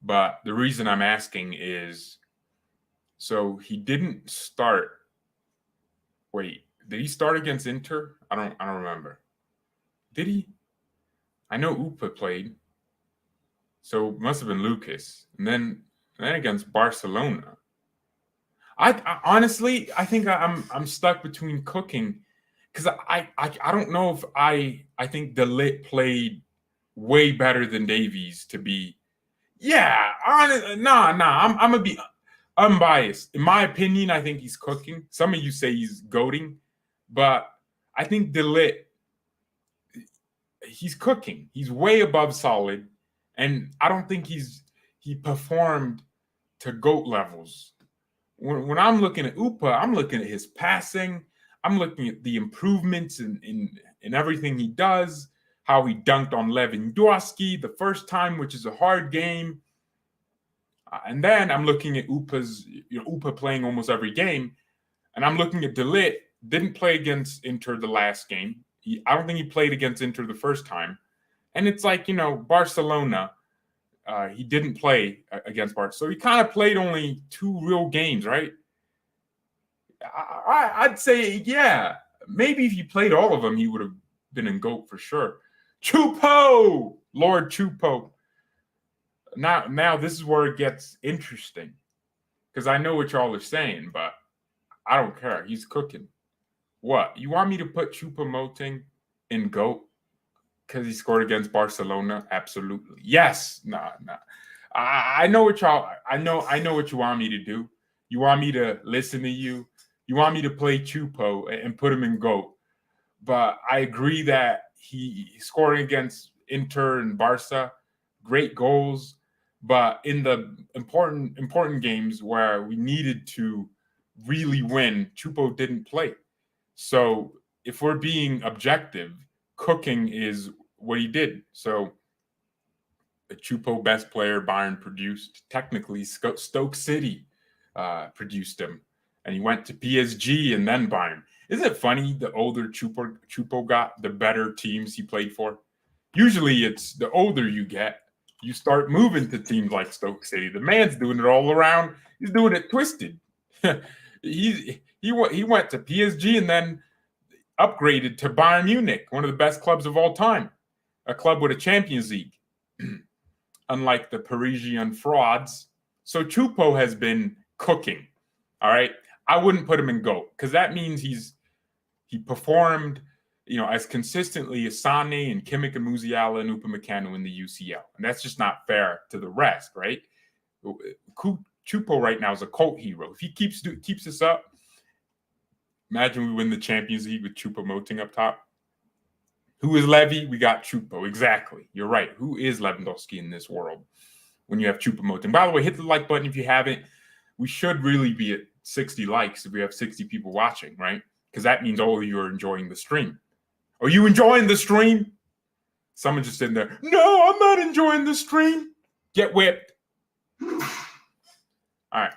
But the reason I'm asking is, so he didn't start. Wait, did he start against Inter? I don't remember. Did he? I know Upa played. So it must have been Lucas. And then against Barcelona. I honestly, I think I'm stuck between cooking, because I don't know if I think De Ligt played way better than Davies to be. Yeah, I'm gonna be unbiased. In my opinion, I think he's cooking. Some of you say he's goating, but I think De Ligt, he's cooking. He's way above solid, and I don't think he performed to GOAT levels. When I'm looking at Upa, I'm looking at his passing. I'm looking at the improvements in everything he does, how he dunked on Lewandowski the first time, which is a hard game. And then I'm looking at Upa playing almost every game. And I'm looking at De Ligt, didn't play against Inter the last game. I don't think he played against Inter the first time. And it's like, Barcelona, he didn't play against Barcelona. So he kind of played only 2 real games, right? I'd say, yeah, maybe if he played all of them, he would have been in GOAT for sure. Choupo! Lord Choupo. Now this is where it gets interesting, because I know what y'all are saying, but I don't care. He's cooking. What? You want me to put Choupo-Moting in GOAT because he scored against Barcelona? Absolutely. Yes. Nah. I know what y'all. I know what you want me to do. You want me to listen to you. You want me to play Choupo and put him in GOAT. But I agree that he scoring against Inter and Barca, great goals. But in the important games where we needed to really win, Choupo didn't play. So if we're being objective, cooking is what he did. So the Choupo best player Bayern produced. Technically, Stoke City produced him. And he went to PSG and then Bayern. Isn't it funny, the older Choupo got, the better teams he played for? Usually it's the older you get, you start moving to teams like Stoke City. The man's doing it all around. He's doing it twisted. He went to PSG and then upgraded to Bayern Munich, one of the best clubs of all time. a club with a Champions League, unlike the Parisian frauds. So Choupo has been cooking. All right. I wouldn't put him in GOAT because that means he performed, as consistently as Sane and Kimmich and Musiala and Upamecano in the UCL. And that's just not fair to the rest, right? Choupo right now is a cult hero. If he keeps this up, imagine we win the Champions League with Choupo-Moting up top. Who is Levy? We got Choupo. Exactly. You're right. Who is Lewandowski in this world when you have Choupo-Moting? By the way, hit the like button if you haven't. We should really be at 60 likes if we have 60 people watching, right? Because that means all of you are enjoying the stream. Are you enjoying the stream? Someone just sitting there, no, I'm not enjoying the stream. Get whipped. All right.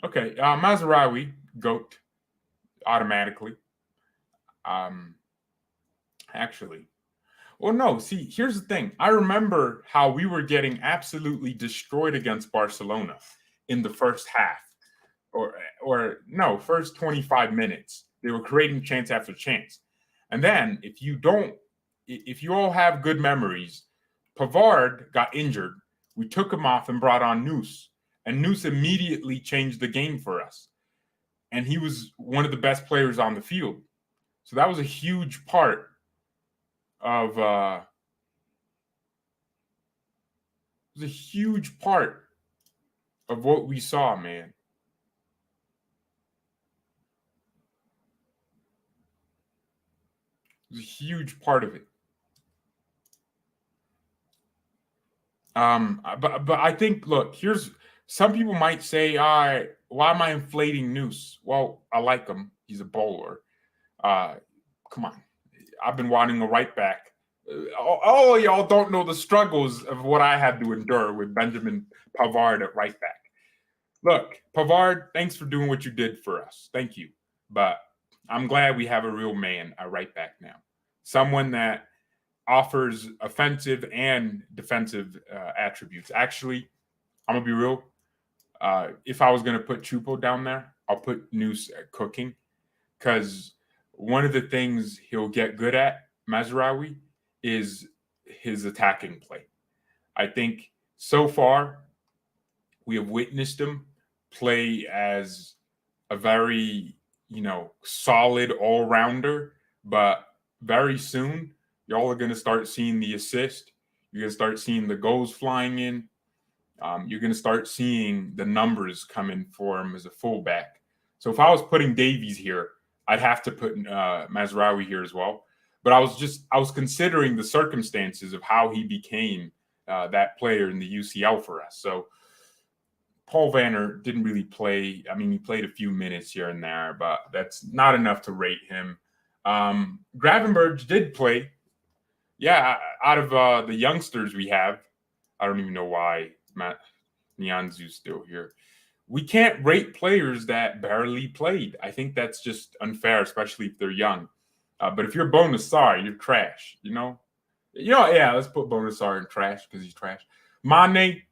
Okay, Mazraoui, GOAT, automatically. Actually. Well, no, see, here's the thing. I remember how we were getting absolutely destroyed against Barcelona in the first half. First 25 minutes. They were creating chance after chance. And then if you all have good memories, Pavard got injured. We took him off and brought on Neus. And Neus immediately changed the game for us. And he was one of the best players on the field. So that was a huge part of what we saw, man. It was a huge part of it. But I think, look, some people might say, all right, why am I inflating Neus? Well, I like him. He's a bowler. Come on. I've been wanting a right back. All of y'all don't know the struggles of what I had to endure with Benjamin Pavard at right back. Look, Pavard, thanks for doing what you did for us. Thank you. But I'm glad we have a real man at right back now. Someone that offers offensive and defensive attributes. Actually, I'm going to be real. If I was going to put Choupo down there, I'll put Neus at cooking. Because one of the things he'll get good at, Mazraoui, is his attacking play. I think so far we have witnessed him play as a very, solid all-rounder, but very soon y'all are going to start seeing the assist. You're going to start seeing the goals flying in. You're going to start seeing the numbers come in for him as a fullback. So if I was putting Davies here, I'd have to put Mazraoui here as well. But I was considering the circumstances of how he became that player in the UCL for us. So Paul Vanner didn't really play. I mean, he played a few minutes here and there, but that's not enough to rate him. Gravenberch did play. Yeah, out of the youngsters we have, I don't even know why Matt Nianzu's still here. We can't rate players that barely played. I think that's just unfair, especially if they're young. But if you're Bonasar, you're trash, Yeah, let's put Bonasar in trash because he's trash. Mane,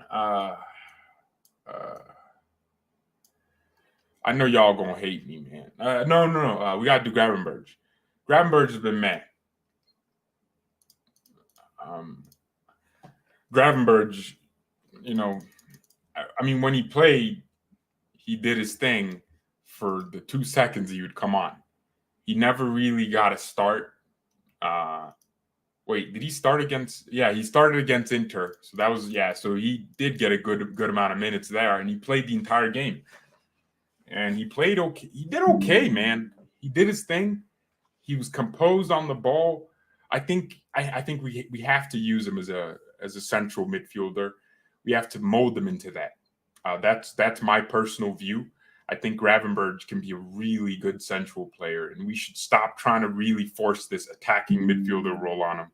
I know y'all gonna hate me, man. No. We gotta do Gravenberch. Gravenberch has been mad. Gravenberch, I mean, when he played, he did his thing for the 2 seconds he would come on. He never really got a start. Wait, did he start against? Yeah, he started against Inter. So that was, so he did get a good amount of minutes there, and he played the entire game. And he played okay. He did okay, man. He did his thing. He was composed on the ball. I think we have to use him as a central midfielder. We have to mold them into that. That's my personal view. I think Gravenberch can be a really good central player, and we should stop trying to really force this attacking midfielder role on him.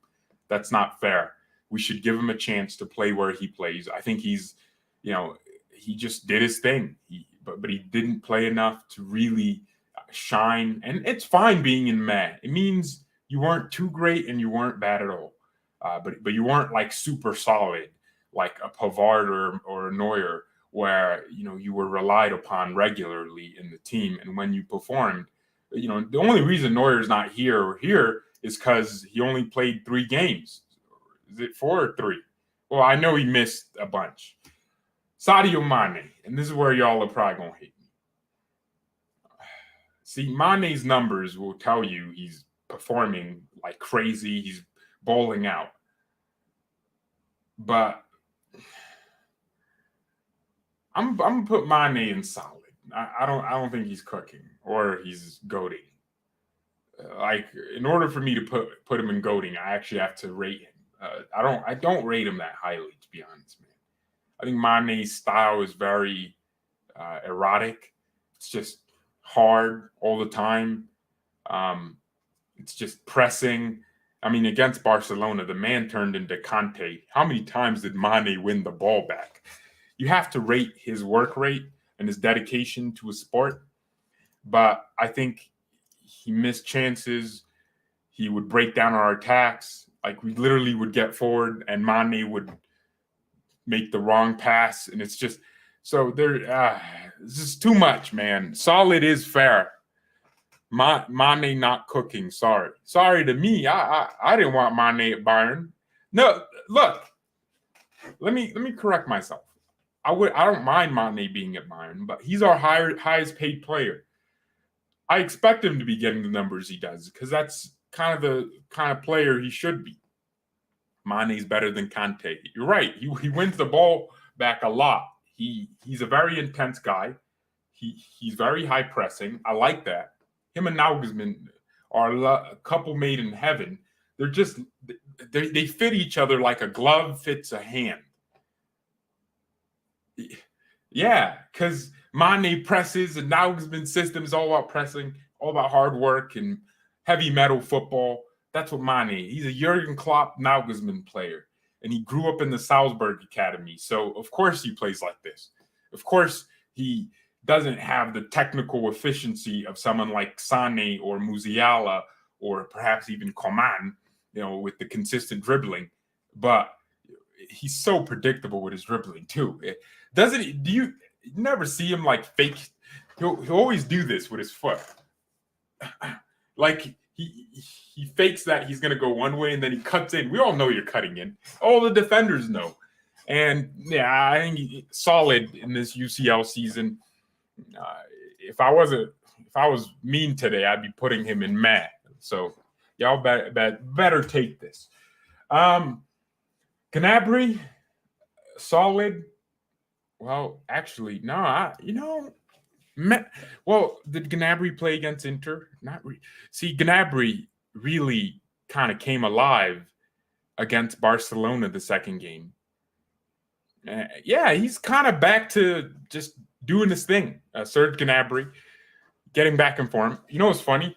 That's not fair. We should give him a chance to play where he plays. I think he's, he just did his thing, but he didn't play enough to really shine. And it's fine being in meh. It means you weren't too great and you weren't bad at all. But you weren't like super solid, like a Pavard or a Neuer, where you were relied upon regularly in the team. And when you performed, the only reason Neuer's not here is because he only played 3 games. Is it 4 or 3? Well, I know he missed a bunch. Sadio Mane, and this is where y'all are probably going to hate me. See, Mane's numbers will tell you he's performing like crazy. He's bowling out. But I'm gonna put Mane in solid. I don't think he's cooking or he's goating. Like, in order for me to put him in goating, I actually have to rate him. I don't rate him that highly, to be honest, man. I think Mane's style is very erratic. It's just hard all the time. It's just pressing. I mean, against Barcelona, the man turned into Conte. How many times did Mane win the ball back? You have to rate his work rate and his dedication to a sport. But I think he missed chances. He would break down our attacks. Like, we literally would get forward and Mane would make the wrong pass. And it's just, so this is too much, man. Solid is fair. Mane not cooking. Sorry to me. I didn't want Mane at Bayern. No, look. Let me correct myself. I don't mind Mane being at Bayern, but he's our highest paid player. I expect him to be getting the numbers he does because that's kind of the kind of player he should be. Mane's better than Conte. You're right. He wins the ball back a lot. He's a very intense guy. He's very high pressing. I like that. Him and Nagelsmann are a couple made in heaven. They're just they fit each other like a glove fits a hand. Yeah, because Mane presses and Nagelsmann system is all about pressing, all about hard work and heavy metal football. That's what Mane. He's a Jurgen Klopp Nagelsmann player, and he grew up in the Salzburg Academy. So of course he plays like this. Of course he doesn't have the technical efficiency of someone like Sane or Musiala or perhaps even Coman, with the consistent dribbling. But he's so predictable with his dribbling too. Do you never see him like fake? He'll always do this with his foot. Like he fakes that he's going to go one way and then he cuts in. We all know you're cutting in. All the defenders know. And yeah, I think he's solid in this UCL season. If I was mean today, I'd be putting him in mad. So y'all better take this. Gnabry, solid. Well, actually, no. Did Gnabry play against Inter? Not really. See, Gnabry really kind of came alive against Barcelona the second game. Yeah, he's kind of back to just doing his thing. Serge Gnabry, getting back in form. You know what's funny?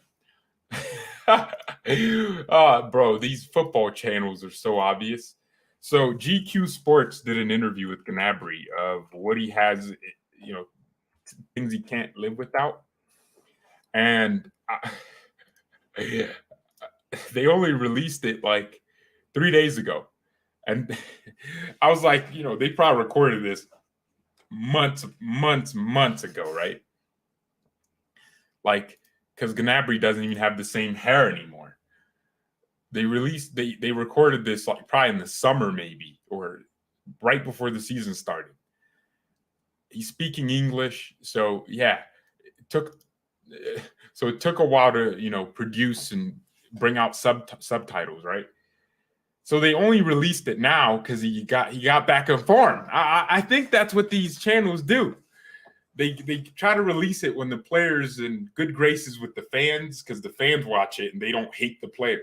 Bro, these football channels are so obvious. So GQ Sports did an interview with Gnabry of what he has, things he can't live without. And they only released it like 3 days ago. And I was like, they probably recorded this months ago, right? Like, because Gnabry doesn't even have the same hair anymore. They recorded this like probably in the summer maybe, or right before the season started. He's speaking English, so yeah, it took a while to produce and bring out subtitles, right? So they only released it now because he got back in form. I think that's what these channels do. They try to release it when the player's in good graces with the fans because the fans watch it and they don't hate the player.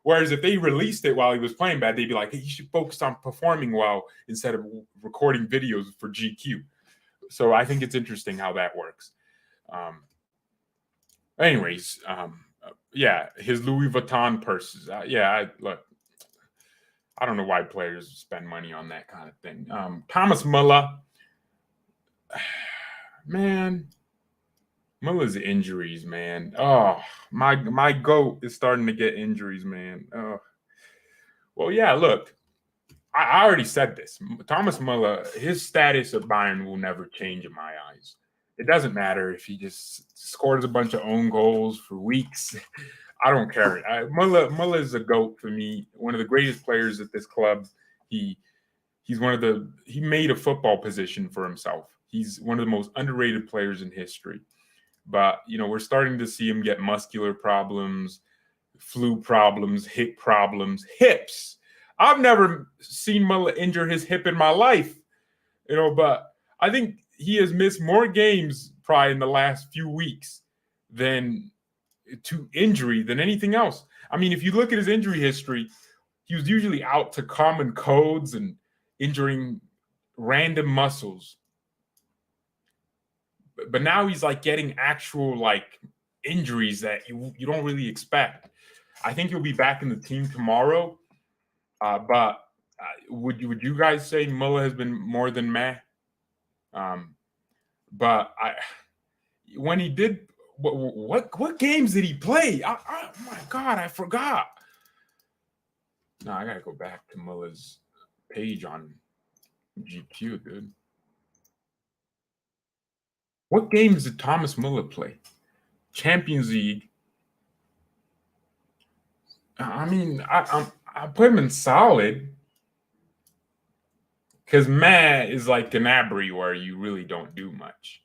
Whereas if they released it while he was playing bad, they'd be like, hey, you should focus on performing well instead of recording videos for GQ. So I think it's interesting how that works. Yeah, his Louis Vuitton purses. Look, I don't know why players spend money on that kind of thing. Thomas Muller, man, Muller's injuries, man. Oh, my GOAT is starting to get injuries, man. Oh. Well, yeah, look, I already said this. Thomas Muller, his status at Bayern will never change in my eyes. It doesn't matter if he just scores a bunch of own goals for weeks. I don't care. Muller is a GOAT for me. One of the greatest players at this club. He made a football position for himself. He's one of the most underrated players in history. But, we're starting to see him get muscular problems, flu problems, hip problems, hips. I've never seen Muller injure his hip in my life, but I think he has missed more games probably in the last few weeks to injury than anything else. I mean, if you look at his injury history, he was usually out to common colds and injuring random muscles. But now he's like getting actual like injuries that you don't really expect. I think he'll be back in the team tomorrow. But would you guys say Muller has been more than meh? But when he did, what games did he play? Oh my God, I forgot. No, I gotta go back to Muller's page on GQ, dude. What games did Thomas Muller play? Champions League. I mean, I put him in solid because meh is like Gnabry where you really don't do much.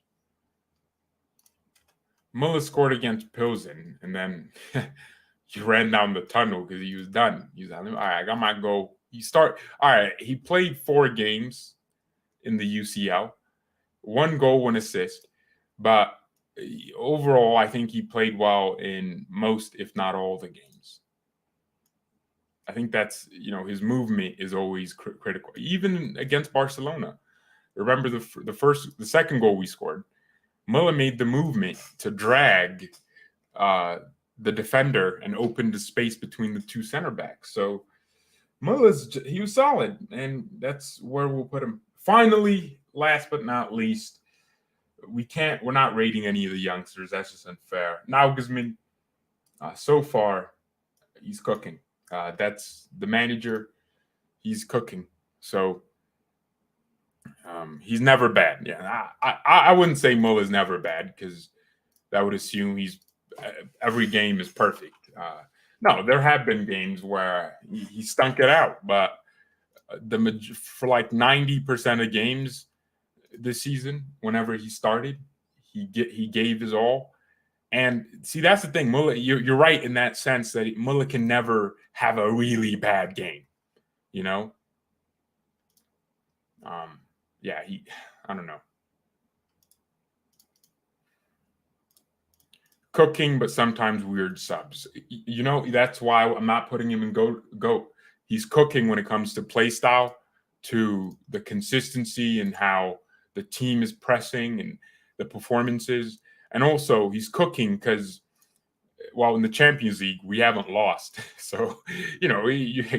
Muller scored against Pilsen, and then he ran down the tunnel because he was done. He's like, all right, I got my goal. He played 4 games in the UCL, 1 goal, 1 assist. But overall, I think he played well in most, if not all, the games. I think that's, his movement is always critical, even against Barcelona. Remember the second goal we scored, Muller made the movement to drag the defender and open the space between the 2 center backs. So he was solid, and that's where we'll put him. Finally, last but not least, we're not rating any of the youngsters. That's just unfair. Nagelsmann, so far, he's cooking. That's the manager. He's cooking. So he's never bad. Yeah, I wouldn't say Muller's never bad because that would assume every game is perfect. No, there have been games where he stunk it out, but for like 90% of games this season, whenever he started, he gave his all. And see, that's the thing, Muller. You're right in that sense that Muller can never have a really bad game. I don't know. Cooking, but sometimes weird subs. That's why I'm not putting him in GOAT. He's cooking when it comes to play style, to the consistency and how the team is pressing and the performances. And also he's cooking because, in the Champions League, we haven't lost. So, you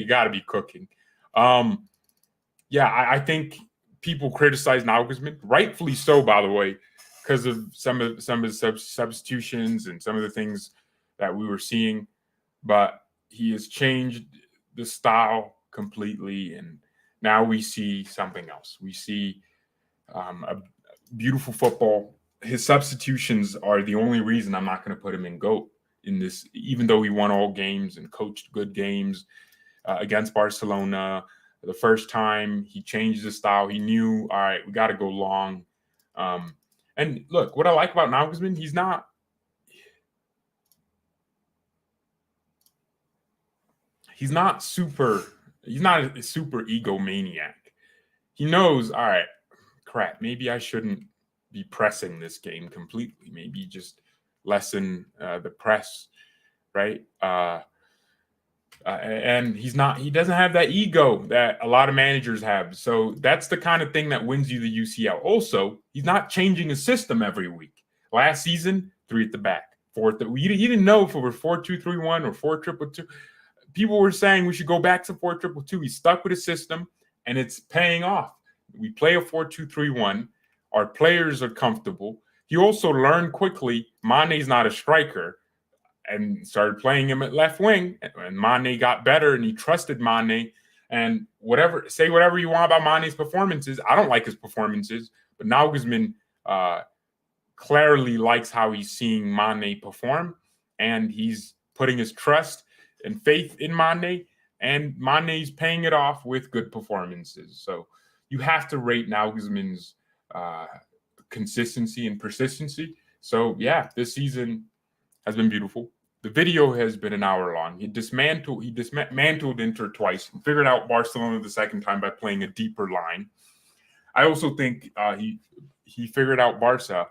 got to be cooking. I think people criticize Nagelsmann, rightfully so, by the way, because of some of the substitutions and some of the things that we were seeing. But he has changed the style completely, and now we see something else. We see a beautiful football. His substitutions are the only reason I'm not going to put him in GOAT in this, even though he won all games and coached good games against Barcelona. The first time he changed the style, he knew, all right, we got to go long. And look, what I like about Nagelsmann, he's not a super egomaniac. He knows, all right, crap, maybe I shouldn't be pressing this game completely. Maybe just lessen the press, right? And he doesn't have that ego that a lot of managers have. So that's the kind of thing that wins you the UCL. Also, he's not changing his system every week. Last season, 3 at the back, 4 at the. You didn't know if it were 4-2-3-1 or 4-2-2. People were saying we should go back to 4-2-2. He stuck with his system, and it's paying off. We play a 4-2-3-1. Our players are comfortable. He also learned quickly Mane's not a striker and started playing him at left wing. And Mane got better, and he trusted Mane. And say whatever you want about Mane's performances. I don't like his performances, but Nagelsmann clearly likes how he's seeing Mane perform, and he's putting his trust and faith in Mane, and Mane's paying it off with good performances. So you have to rate Nagelsmann's consistency and persistency. So yeah, this season has been beautiful. The video has been an hour long. He dismantled Inter twice and figured out Barcelona the second time by playing a deeper line. I also think he figured out Barca.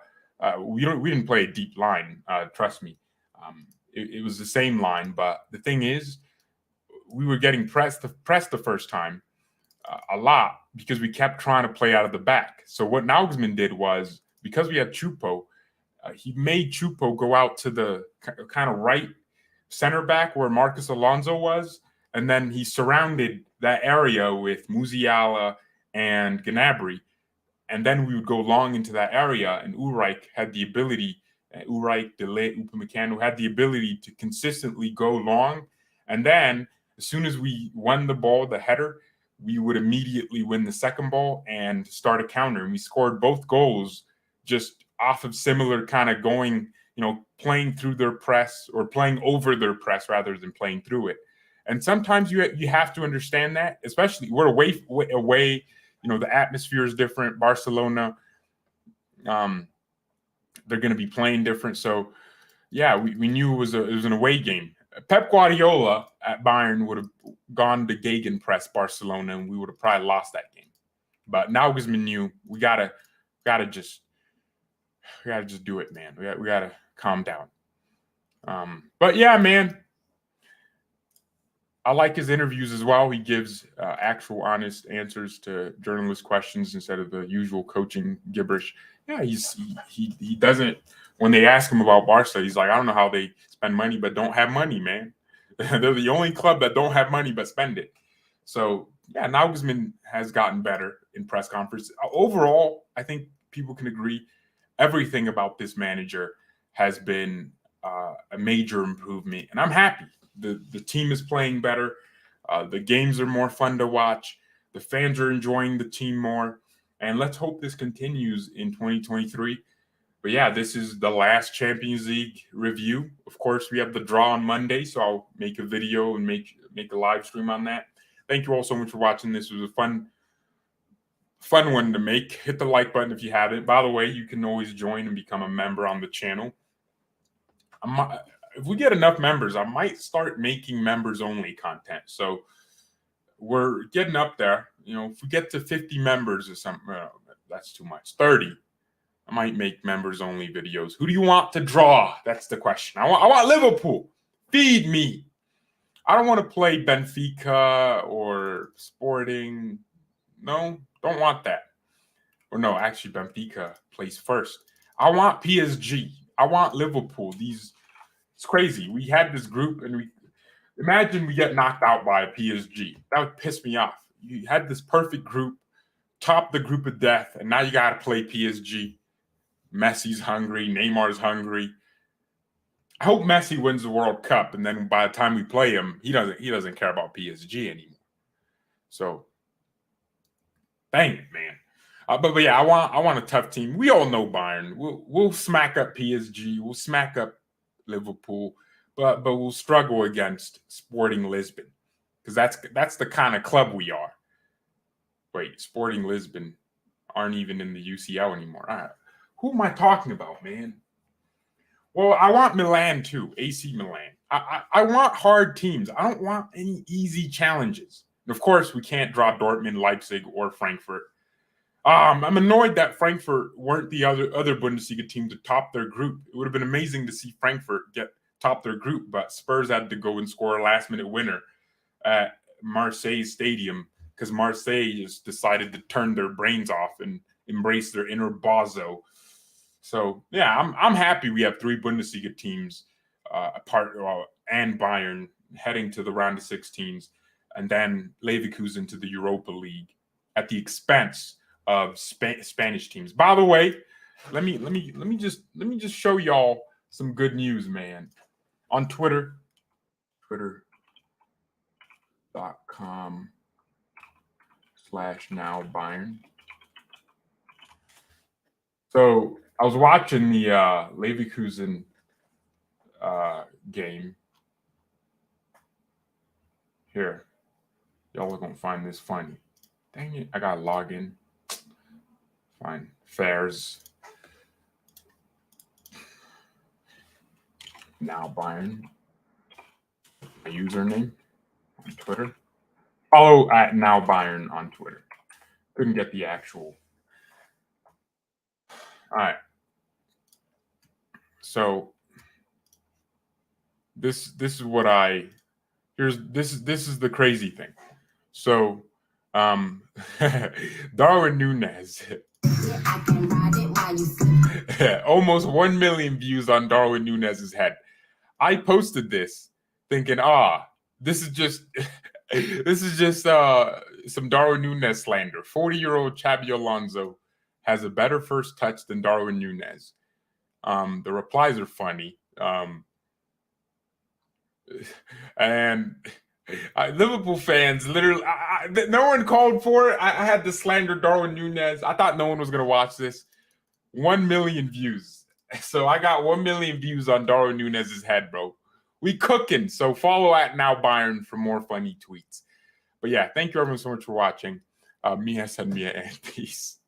We didn't play a deep line. Trust me. It was the same line, but the thing is, we were getting pressed the first time a lot because we kept trying to play out of the back. So what Nagelsmann did was, because we had Choupo, he made Choupo go out to the kind of right center back where Marcus Alonso was, and then he surrounded that area with Musiala and Gnabry, and then we would go long into that area, and Ulreich had the ability, Ulreich, Delay, Upamecano had the ability to consistently go long, and then as soon as we won the ball, the header, we would immediately win the second ball and start a counter. And we scored both goals just off of similar kind of going, playing through their press or playing over their press rather than playing through it. And sometimes you have to understand that, especially we're away. The atmosphere is different. Barcelona, they're going to be playing different. So, yeah, we knew it was an away game. Pep Guardiola at Bayern would have gone to gegenpress Barcelona, and we would have probably lost that game. But Nagelsmann knew we gotta just do it, man. We gotta calm down. But yeah, man, I like his interviews as well. He gives actual, honest answers to journalist questions instead of the usual coaching gibberish. Yeah, he doesn't. When they ask him about Barca, he's like, I don't know how they spend money but don't have money, man. They're the only club that don't have money but spend it. So yeah, Nagelsmann has gotten better in press conference. Overall, I think people can agree everything about this manager has been a major improvement, and I'm happy. The team is playing better. The games are more fun to watch. The fans are enjoying the team more. And let's hope this continues in 2023. But yeah, this is the last Champions League review. Of course, we have the draw on Monday, so I'll make a video and make a live stream on that. Thank you all so much for watching. This was a fun one to make. Hit the like button if you haven't. By the way, you can always join and become a member on the channel. If we get enough members, I might start making members-only content. So we're getting up there. If we get to 50 members or something, that's too much. 30. I might make members-only videos. Who do you want to draw? That's the question. I want Liverpool. Feed me. I don't want to play Benfica or Sporting. No, don't want that. Or no, actually, Benfica plays first. I want PSG. I want Liverpool. It's crazy. We had this group, and imagine we get knocked out by a PSG. That would piss me off. You had this perfect group, top the group of death, and now you got to play PSG. Messi's hungry. Neymar's hungry. I hope Messi wins the World Cup, and then by the time we play him, he doesn't care about PSG anymore. So, dang it, man. But yeah, I want a tough team. We all know Bayern. We'll smack up PSG. We'll smack up Liverpool, but we'll struggle against Sporting Lisbon because that's the kind of club we are. Wait, Sporting Lisbon aren't even in the UCL anymore. All right. Who am I talking about, man? Well, I want Milan too, AC Milan. I want hard teams. I don't want any easy challenges. And of course, we can't draw Dortmund, Leipzig, or Frankfurt. I'm annoyed that Frankfurt weren't the other Bundesliga team to top their group. It would have been amazing to see Frankfurt top their group, but Spurs had to go and score a last-minute winner at Marseille Stadium because Marseille just decided to turn their brains off and embrace their inner bozo. So yeah, I'm happy we have 3 Bundesliga teams and Bayern heading to the round of 16s, and then Leverkusen to the Europa League at the expense of Spanish teams. By the way, let me just show y'all some good news, man. On twitter.com/nowbayern. So I was watching the Leverkusen game, Here. Y'all are going to find this funny. Dang it. I got to log in. Fine. Fairs. Now Bayern. My username on Twitter. Follow at Now Bayern on Twitter. Couldn't get the actual. All right. So this is what this is the crazy thing. So Darwin Núñez. Almost 1 million views on Darwin Núñez's head. I posted this thinking, this is just some Darwin Núñez slander. 40-year-old Xabi Alonso has a better first touch than Darwin Núñez. The replies are funny. And Liverpool fans literally, no one called for it. I had to slander Darwin Núñez. I thought no one was going to watch this. 1 million views. So I got 1 million views on Darwin Núñez's head, bro. We cooking. So follow at Now Bayern for more funny tweets. But yeah, thank you everyone so much for watching. Mia and peace.